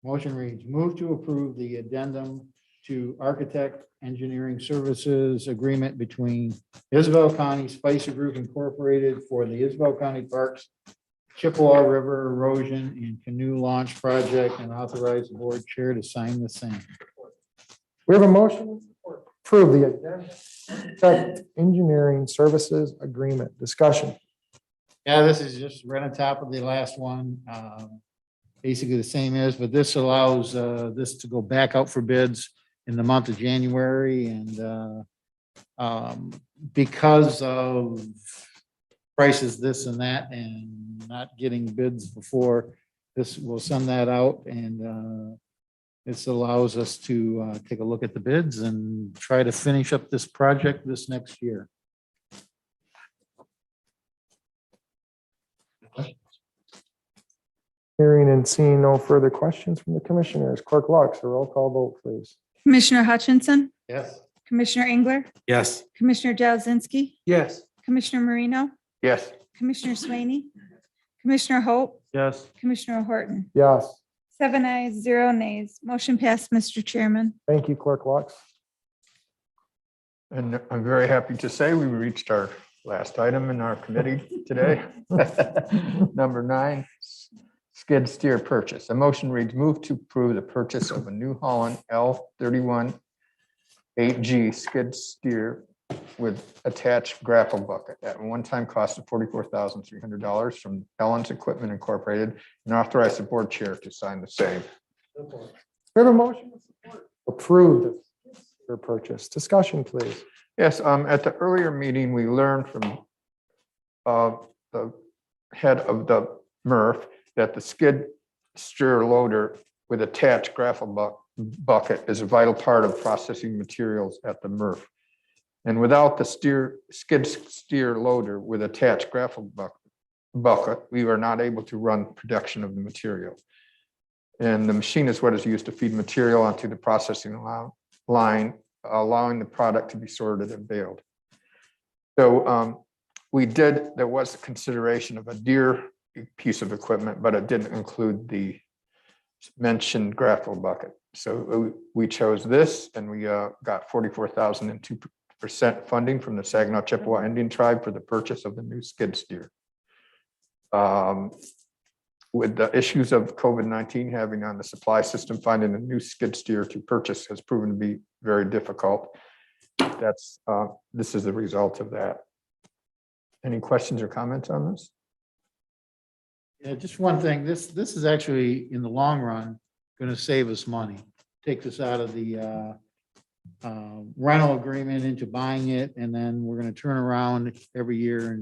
Motion reads, move to approve the addendum to architect engineering services agreement between Isabel County Spicer Group Incorporated for the Isabel County Parks Chippewa River Erosion and Canoe Launch Project and authorize the board chair to sign the same. We have a motion to support. Approve the addendum to architect engineering services agreement. Discussion. Yeah, this is just right on top of the last one. Basically the same as, but this allows this to go back out for bids in the month of January. And because of prices, this and that, and not getting bids before, this will send that out. And this allows us to take a look at the bids and try to finish up this project this next year. Hearing and seeing no further questions from the commissioners, Clerk Lux, a roll call vote, please. Commissioner Hutchinson, Yes. Commissioner Engler, Yes. Commissioner Jazinski, Yes. Commissioner Marino, Yes. Commissioner Swaney, Commissioner Hope, Yes. Commissioner Horton. Yes, 7 ayes, 0 nays. Motion passed, Mr. Chairman. thank you, Clerk Lux. And I'm very happy to say we reached our last item in our committee today. Number 9, skid steer purchase. A motion reads, move to approve the purchase of a New Holland L31 8G skid steer with attached grapple bucket at a one-time cost of $44,300 from Ellen's Equipment Incorporated, and authorize the board chair to sign the same. We have a motion to support. Approve the skid steer purchase. Discussion, please. Yes, at the earlier meeting, we learned from the head of the MRF that the skid steer loader with attached grapple bucket is a vital part of processing materials at the MRF. And without the skid steer loader with attached grapple bucket, we are not able to run production of the material. And the machine is what is used to feed material onto the processing line, allowing the product to be sorted and baled. So there was a consideration of a Deere piece of equipment, but it didn't include the mentioned grapple bucket. So we chose this, and we got $44,002% funding from the Saginaw Chippewa Indian Tribe for the purchase of the new skid steer. With the issues of COVID-19 having on the supply system, finding a new skid steer to purchase has proven to be very difficult. This is the result of that. Any questions or comments on this? Yeah, just one thing, this is actually, in the long run, gonna save us money. Takes us out of the rental agreement into buying it, and then we're gonna turn around every year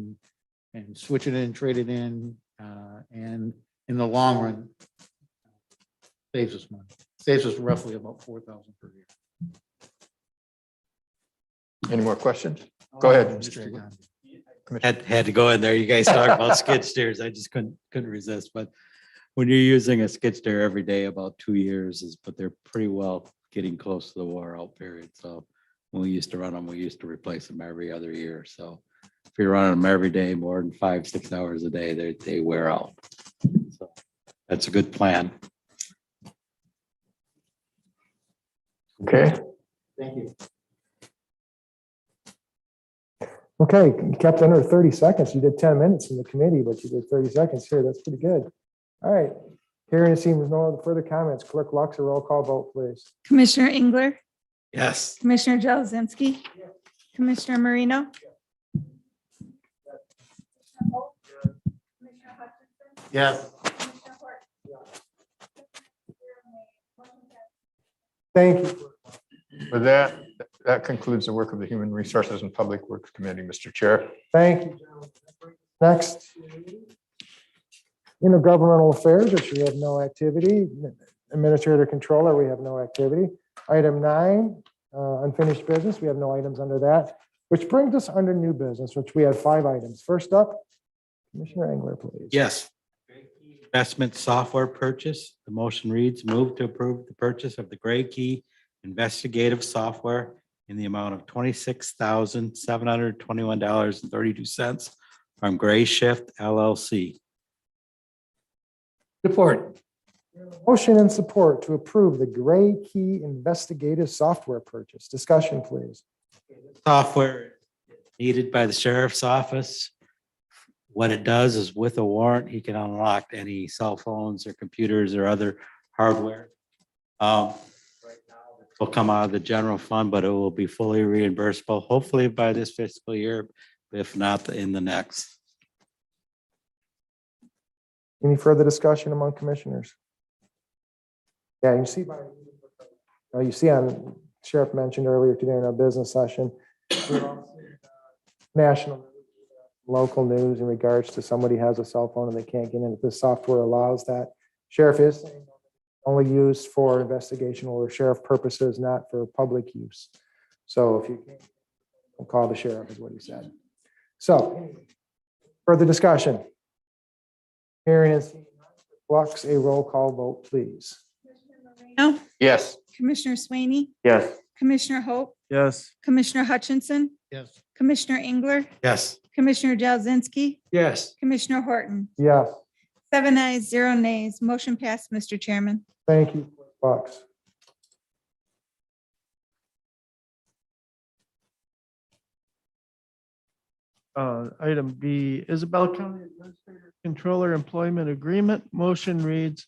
and switch it in, trade it in, and in the long run, saves us money. Saves us roughly about $4,000 per year. Any more questions? Go ahead, Mr. Mr. Gandhi. Commissioner. Had to go in there. You guys talk about skid steers. I just couldn't resist, but when you're using a skid steer every day, about 2 years but they're pretty well getting close to the wore out period. So when we used to run them, we used to replace them every other year. So if you're running them every day, more than 5-6 hours a day, they wear out. So that's a good plan. Okay, Thank you. Okay, you kept under 30 seconds. You did 10 minutes in the committee, but you did 30 seconds here. That's pretty good. All right. Hearing and seeing no further comments, Clerk Lux, a roll call vote, please. Commissioner Engler, Yes. Commissioner Jelzzinski, Commissioner Marino. Yes. Thank you. with that, that concludes the work of the Human Resources and Public Works Committee, Mr. Chair. Thank you. Next. Intergovernmental affairs, which we have no activity. Administrator controller, we have no activity. Item 9, unfinished business, we have no items under that, which brings us under new business, which we have 5 items. First up, Commissioner Engler, please. Yes. Investment software purchase. The motion reads, move to approve the purchase of the Gray Key investigative software in the amount of $26,721.32 from Gray Shift LLC. Support. Motion and support to approve the Gray Key investigative software purchase. Discussion, please. Software needed by the sheriff's office. What it does is with a warrant, he can unlock any cell phones or computers or other hardware. Right now, it will come out of the general fund, but it will be fully reimbursable, hopefully by this fiscal year, if not in the next. Any further discussion among commissioners? Yeah, you see on Sheriff mentioned earlier today in our business session, national, local news in regards to somebody has a cell phone and they can't get in. If this software allows that, Sheriff is saying only used for investigational or sheriff purposes, not for public use. So if you can't, call the sheriff is what he said. So further discussion. Hearing and seeing none, Flux, a roll call vote, please. No. Yes. Commissioner Swaney, Yes. Commissioner Hope, Yes. Commissioner Hutchinson, Yes. Commissioner Engler, Yes. Commissioner Jelzzinski, Yes. Commissioner Horton. Yes, 7 ayes, 0 nays. Motion passed, Mr. Chairman. thank you, Flux. Item B, Isabella County Administrator Controller Employment Agreement. Motion reads,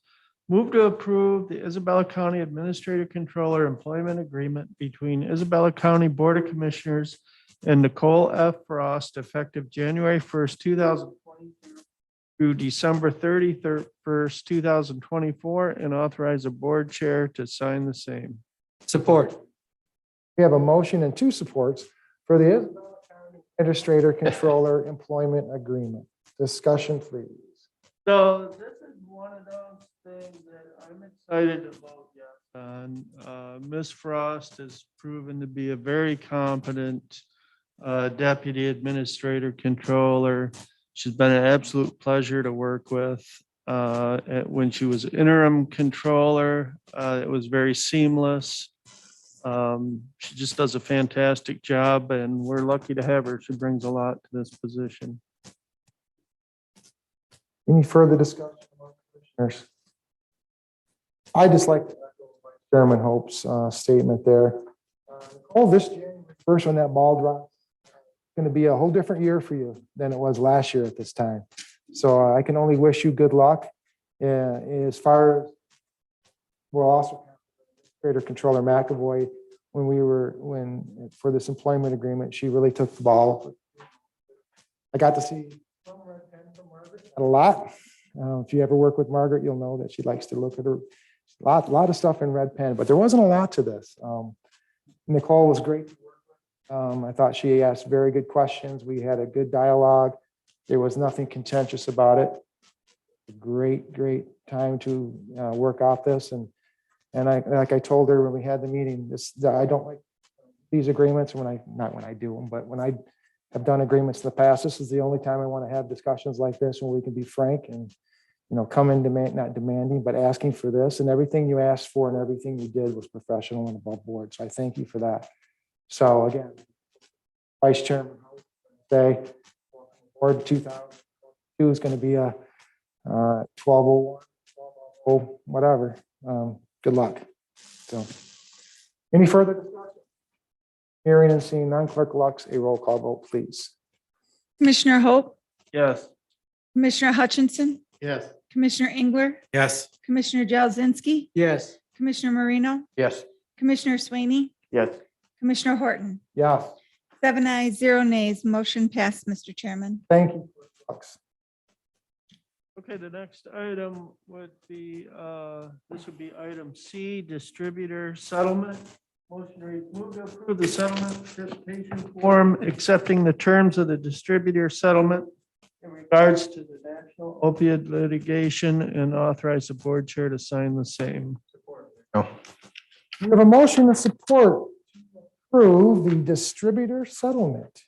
move to approve the Isabella County Administrator Controller Employment Agreement between Isabella County Board of Commissioners and Nicole F. Frost effective January 1st, 2022 through December 31st, 2024, and authorize a board chair to sign the same. Support. We have a motion and 2 supports for the Isabella County Administrator Controller Employment Agreement. Discussion, please. So this is one of those things that I'm excited about. Ms. Frost has proven to be a very competent deputy administrator controller. She's been an absolute pleasure to work with. When she was interim controller, it was very seamless. She just does a fantastic job, and we're lucky to have her. She brings a lot to this position. Any further discussion among commissioners? I just like to echo Chairman Hope's statement there. Nicole, this January 1st, when that ball drops, it's going to be a whole different year for you than it was last year at this time. So I can only wish you good luck. As far as we'll also Administrator Controller McAvoy, when for this employment agreement, she really took the ball. I got to see a lot. If you ever work with Margaret, you'll know that she likes to look at her, lot of stuff in red pen, but there wasn't a lot to this. Nicole was great. I thought she asked very good questions. We had a good dialogue. There was nothing contentious about it. Great time to work out this. And like I told her when we had the meeting, I don't like these agreements not when I do them, but when I have done agreements in the past, this is the only time I want to have discussions like this when we can be frank and, come in not demanding, but asking for this, and everything you asked for and everything you did was professional and above board. So I thank you for that. So again, Vice Chairman, say board 2002 is going to be a 1201, 1200, whatever. Good luck. So any further discussion? Hearing and seeing none, Clerk Lux, a roll call vote, please. Commissioner Hope, Yes. Commissioner Hutchinson, Yes. Commissioner Engler, Yes. Commissioner Jazinski, Yes. Commissioner Marino, Yes. Commissioner Swaney, Yes. Commissioner Horton. Yes, 7 ayes, 0 nays, motion passed, Mr. Chairman. thank you. Clerk Lux. Okay, the next item would be, this would be item C, distributor settlement. Motion reads, move to approve the settlement participation form, accepting the terms of the distributor settlement in regards to the national opioid litigation, and authorize the board chair to sign the same. No. We have a motion to support to approve the distributor settlement.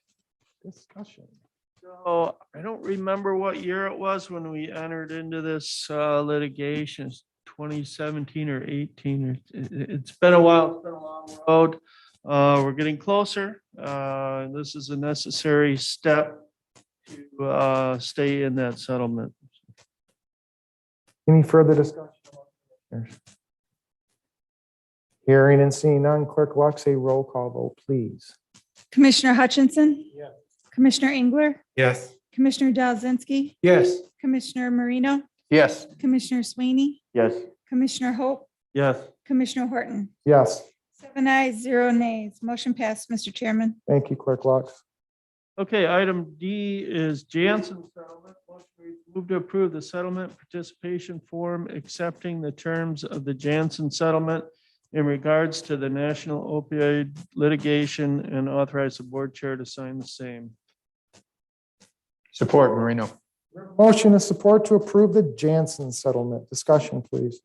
Discussion. So I don't remember what year it was when we entered into this litigation, 2017 or 18. It's been a while. It's been a long road. We're getting closer. This is a necessary step to stay in that settlement. Any further discussion? Hearing and seeing none, Clerk Lux, a roll call vote, please. Commissioner Hutchinson. Yes. Commissioner Engler, Yes. Commissioner Jazinski, Yes. Commissioner Marino, Yes. Commissioner Swaney, Yes. Commissioner Hope, Yes. Commissioner Horton. Yes, 7 ayes, 0 nays, motion passed, Mr. Chairman. thank you, Clerk Lux. Okay, item D is Janssen settlement. Motion reads, move to approve the settlement participation form, accepting the terms of the Janssen settlement in regards to the national opioid litigation, and authorize the board chair to sign the same. Support Marino. Motion is support to approve the Janssen settlement. Discussion, please.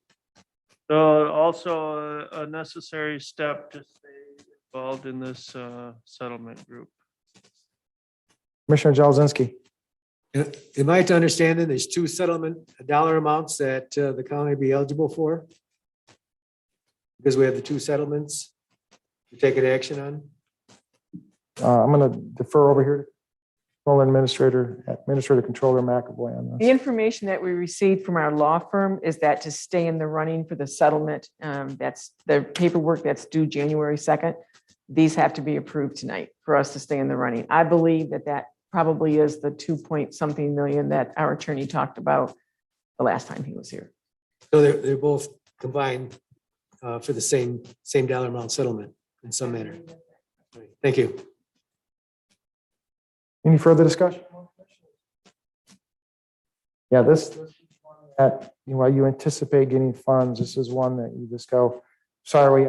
So also a necessary step to stay involved in this settlement group. Commissioner Jazinski. Am I to understand that there's two settlement dollar amounts that the county be eligible for? Because we have the two settlements to take an action on? I'm going to defer over here to Controller Administrator Controller McAvoy on The this. information that we received from our law firm is that to stay in the running for the settlement, that's the paperwork that's due January 2nd. These have to be approved tonight for us to stay in the running. I believe that that probably is the 2-point-something million that our attorney talked about the last time he was here. So they're both combined for the same dollar amount settlement in some manner. Thank you. Any further discussion? Yeah, this is one that, while you anticipate getting funds, this is one that you just go, sorry,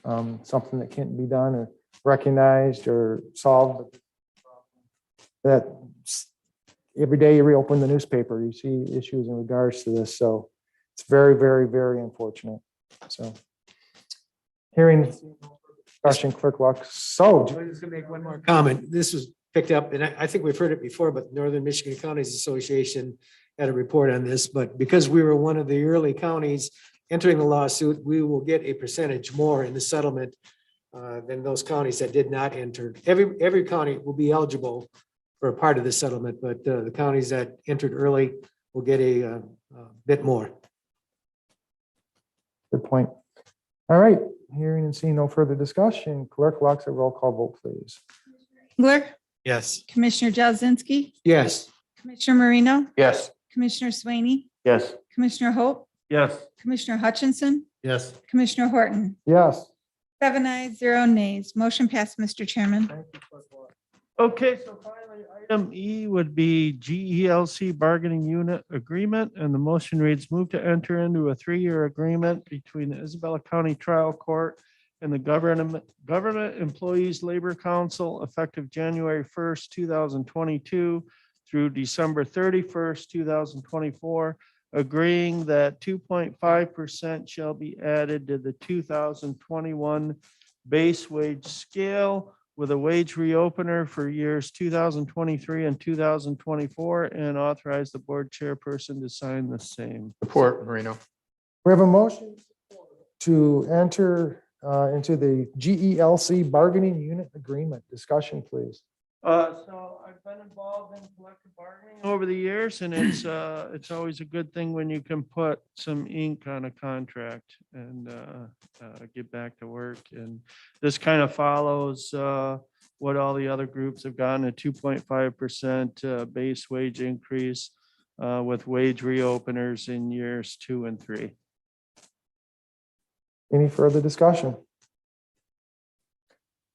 something that can't be done or recognized or solved. That every day you reopen the newspaper, you see issues in regards to this. So it's very, very, very unfortunate. So hearing discussion, Clerk Lux. So I'm just gonna make one more comment. This was picked up, and I think we've heard it before, but Northern Michigan Counties Association had a report on this, but because we were one of the early counties entering the lawsuit, we will get a percentage more in the settlement than those counties that did not enter. Every county will be eligible for a part of the settlement, but the counties that entered early will get a bit more. good point. All right, hearing and seeing no further discussion, Clerk Lux, a roll call vote, please. Engler, Yes. Commissioner Jazinski, Yes. Commissioner Marino, Yes. Commissioner Swaney, Yes. Commissioner Hope, Yes. Commissioner Hutchinson, Yes. Commissioner Horton. Yes. 7 ayes, 0 nays, motion passed, Mr. Chairman. Thank you, Clerk Lux. Okay, so finally, item E would be GELC bargaining unit agreement, and the motion reads, move to enter into a 3-year agreement between the Isabella County Trial Court and the Government Employees Labor Council effective January 1st, 2022 through December 31st, 2024, agreeing that 2.5% shall be added to the 2021 base wage scale with a wage reopener for years 2023 and 2024, and authorize the board chairperson to sign the same. Support Marino. We have a motion to enter into the GELC bargaining unit agreement. Discussion, please. So I've been involved in collective bargaining over the years, and it's always a good thing when you can put some ink on a contract and get back to work. And this kind of follows what all the other groups have gotten, a 2.5% base wage increase with wage reopeners in years 2 and 3. Any further discussion?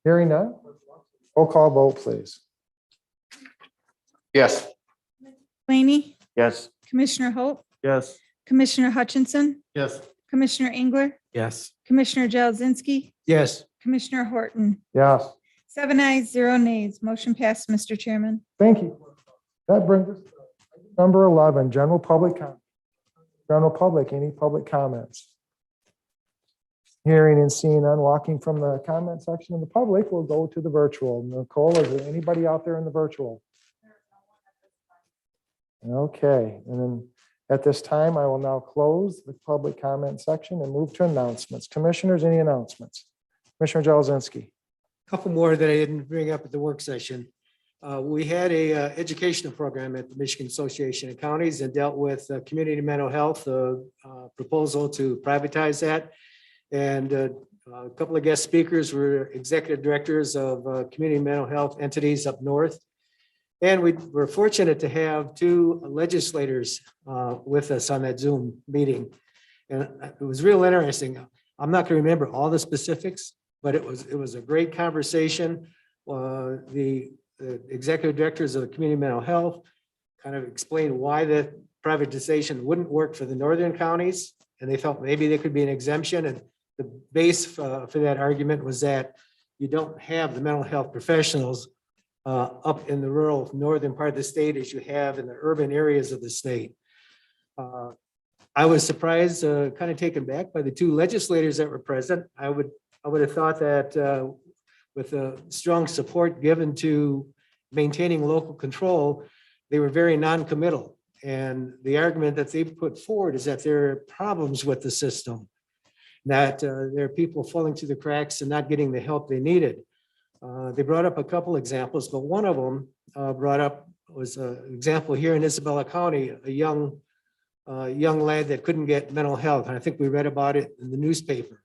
Hearing none. Roll call vote, please. Yes. Laney, Yes. Commissioner Hope, Yes. Commissioner Hutchinson, Yes. Commissioner Engler, Yes. Commissioner Jazinski, Yes. Commissioner Horton. Yes, 7 ayes, 0 nays. Motion passed, Mr. Chairman. thank you. That brings us to number 11, general public comment. General public, any public comments? Hearing and seeing none, walking from the comment section of the public, we'll go to the virtual. Nicole, is there anybody out there in the virtual? Okay, and then at this time, I will now close the public comment section and move to announcements. Commissioners, any announcements? Commissioner Jazinski. Couple more that I didn't bring up at the work session. We had a educational program at the Michigan Association of Counties and dealt with community mental health, proposal to privatize that. And a couple of guest speakers were executive directors of community mental health entities up north. And we were fortunate to have 2 legislators with us on that Zoom meeting. And it was real interesting. I'm not going to remember all the specifics, but it was a great conversation. The executive directors of the community mental health kind of explained why the privatization wouldn't work for the northern counties. And they felt maybe there could be an exemption. And the base for that argument was that you don't have the mental health professionals up in the rural northern part of the state as you have in the urban areas of the state. I was surprised, kind of taken back by the 2 legislators that were present. I would have thought that with a strong support given to maintaining local control, they were very non-committal. And the argument that they put forward is that there are problems with the system, that there are people falling through the cracks and not getting the help they needed. They brought up a couple examples, but one of them brought up was an example here in Isabella County, a young lad that couldn't get mental health. And I think we read about it in the newspaper.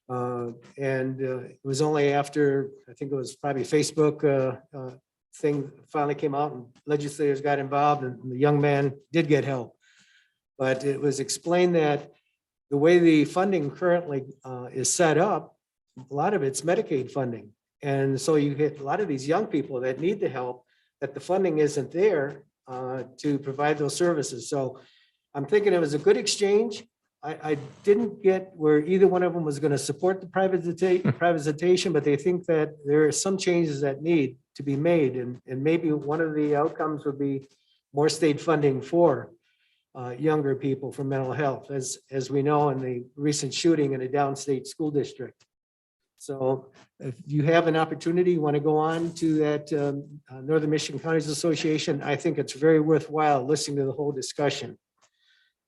And it was only after, I think it was probably Facebook thing finally came out and legislators got involved and the young man did get help. But it was explained that the way the funding currently is set up, a lot of it's Medicaid funding. And so you get a lot of these young people that need the help, that the funding isn't there to provide those services. So I'm thinking it was a good exchange. I didn't get where either one of them was going to support the privatization, but they think that there are some changes that need to be made. And maybe one of the outcomes would be more state funding for younger people for mental health, as we know in the recent shooting in a downstate school district. So if you have an opportunity, you want to go on to that Northern Michigan Counties Association, I think it's very worthwhile listening to the whole discussion.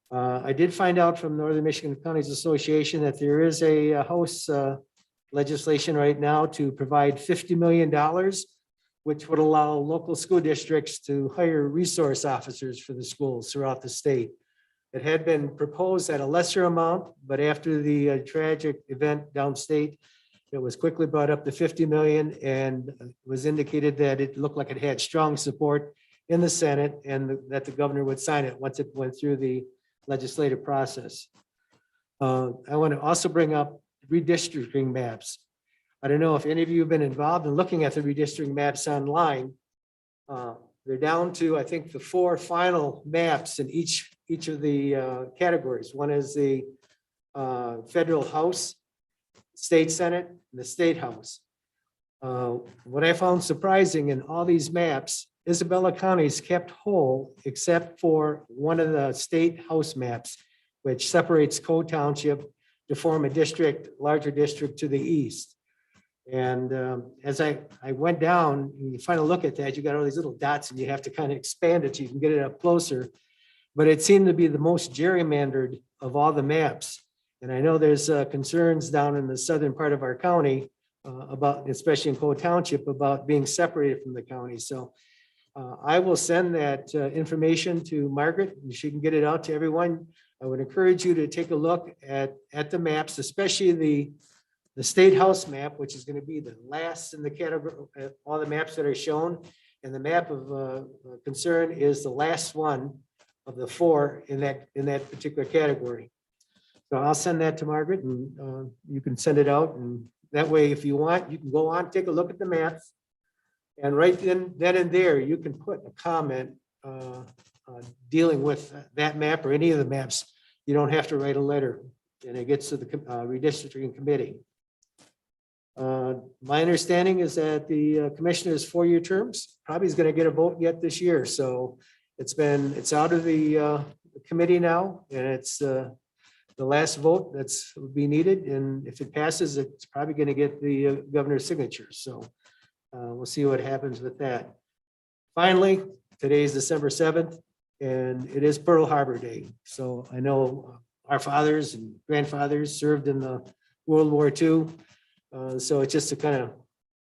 I did find out from Northern Michigan Counties Association that there is a House legislation right now to provide $50 million, which would allow local school districts to hire resource officers for the schools throughout the state. It had been proposed at a lesser amount, but after the tragic event downstate, it was quickly brought up to 50 million, and it was indicated that it looked like it had strong support in the Senate and that the governor would sign it once it went through the legislative process. I want to also bring up redistricting maps. I don't know if any of you have been involved in looking at the redistricting maps online. They're down to, I think, the 4 final maps in each of the categories. One is the federal House, state Senate, and the state House. What I found surprising in all these maps, Isabella County is kept whole except for one of the state House maps, which separates Cole Township to form a district, larger district to the east. And as I went down, you finally look at that, you got all these little dots and you have to kind of expand it so you can get it up closer. But it seemed to be the most gerrymandered of all the maps. And I know there's concerns down in the southern part of our county about, especially in Cole Township, about being separated from the county. So I will send that information to Margaret and she can get it out to everyone. I would encourage you to take a look at the maps, especially the state house map, which is going to be the last in the category, all the maps that are shown. And the map of concern is the last one of the 4 in that particular category. So I'll send that to Margaret and you can send it out. And that way, if you want, you can go on, take a look at the maps. And right then and there, you can put a comment dealing with that map or any of the maps. You don't have to write a letter and it gets to the redistricting committee. My understanding is that the commissioner's 4-year terms probably is going to get a vote yet this year. So it's out of the committee now and it's the last vote that's will be needed. And if it passes, it's probably going to get the governor's signature. So we'll see what happens with that. Finally, today is December 7th and it is Pearl Harbor Day. So I know our fathers and grandfathers served in the World War II. So it's just to kind of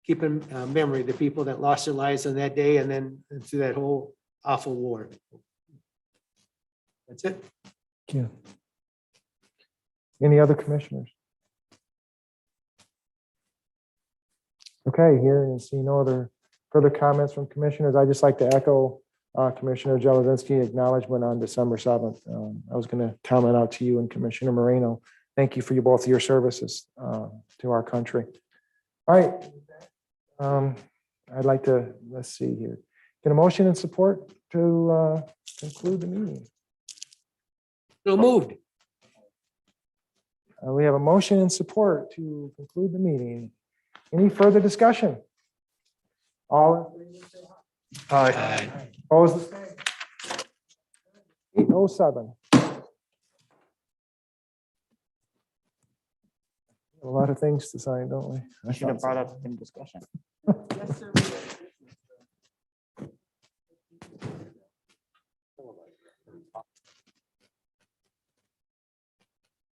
keep in memory the people that lost their lives on that day and then through that whole awful war. That's it. Yeah. Any other commissioners? Okay, here and see no other further comments from commissioners. I'd just like to echo Commissioner Jelezinski acknowledgement on December 7th. I was going to comment out to you and Commissioner Moreno. Thank you for both of your services to our country. All right. I'd like to, let's see here. Get a motion and support to conclude the meeting. So moved. We have a motion and support to conclude the meeting. Any further discussion? All in favor, say aye. Aye. Opposed, the same. 8:07. A lot of things to sign, don't we? I should have brought up in discussion.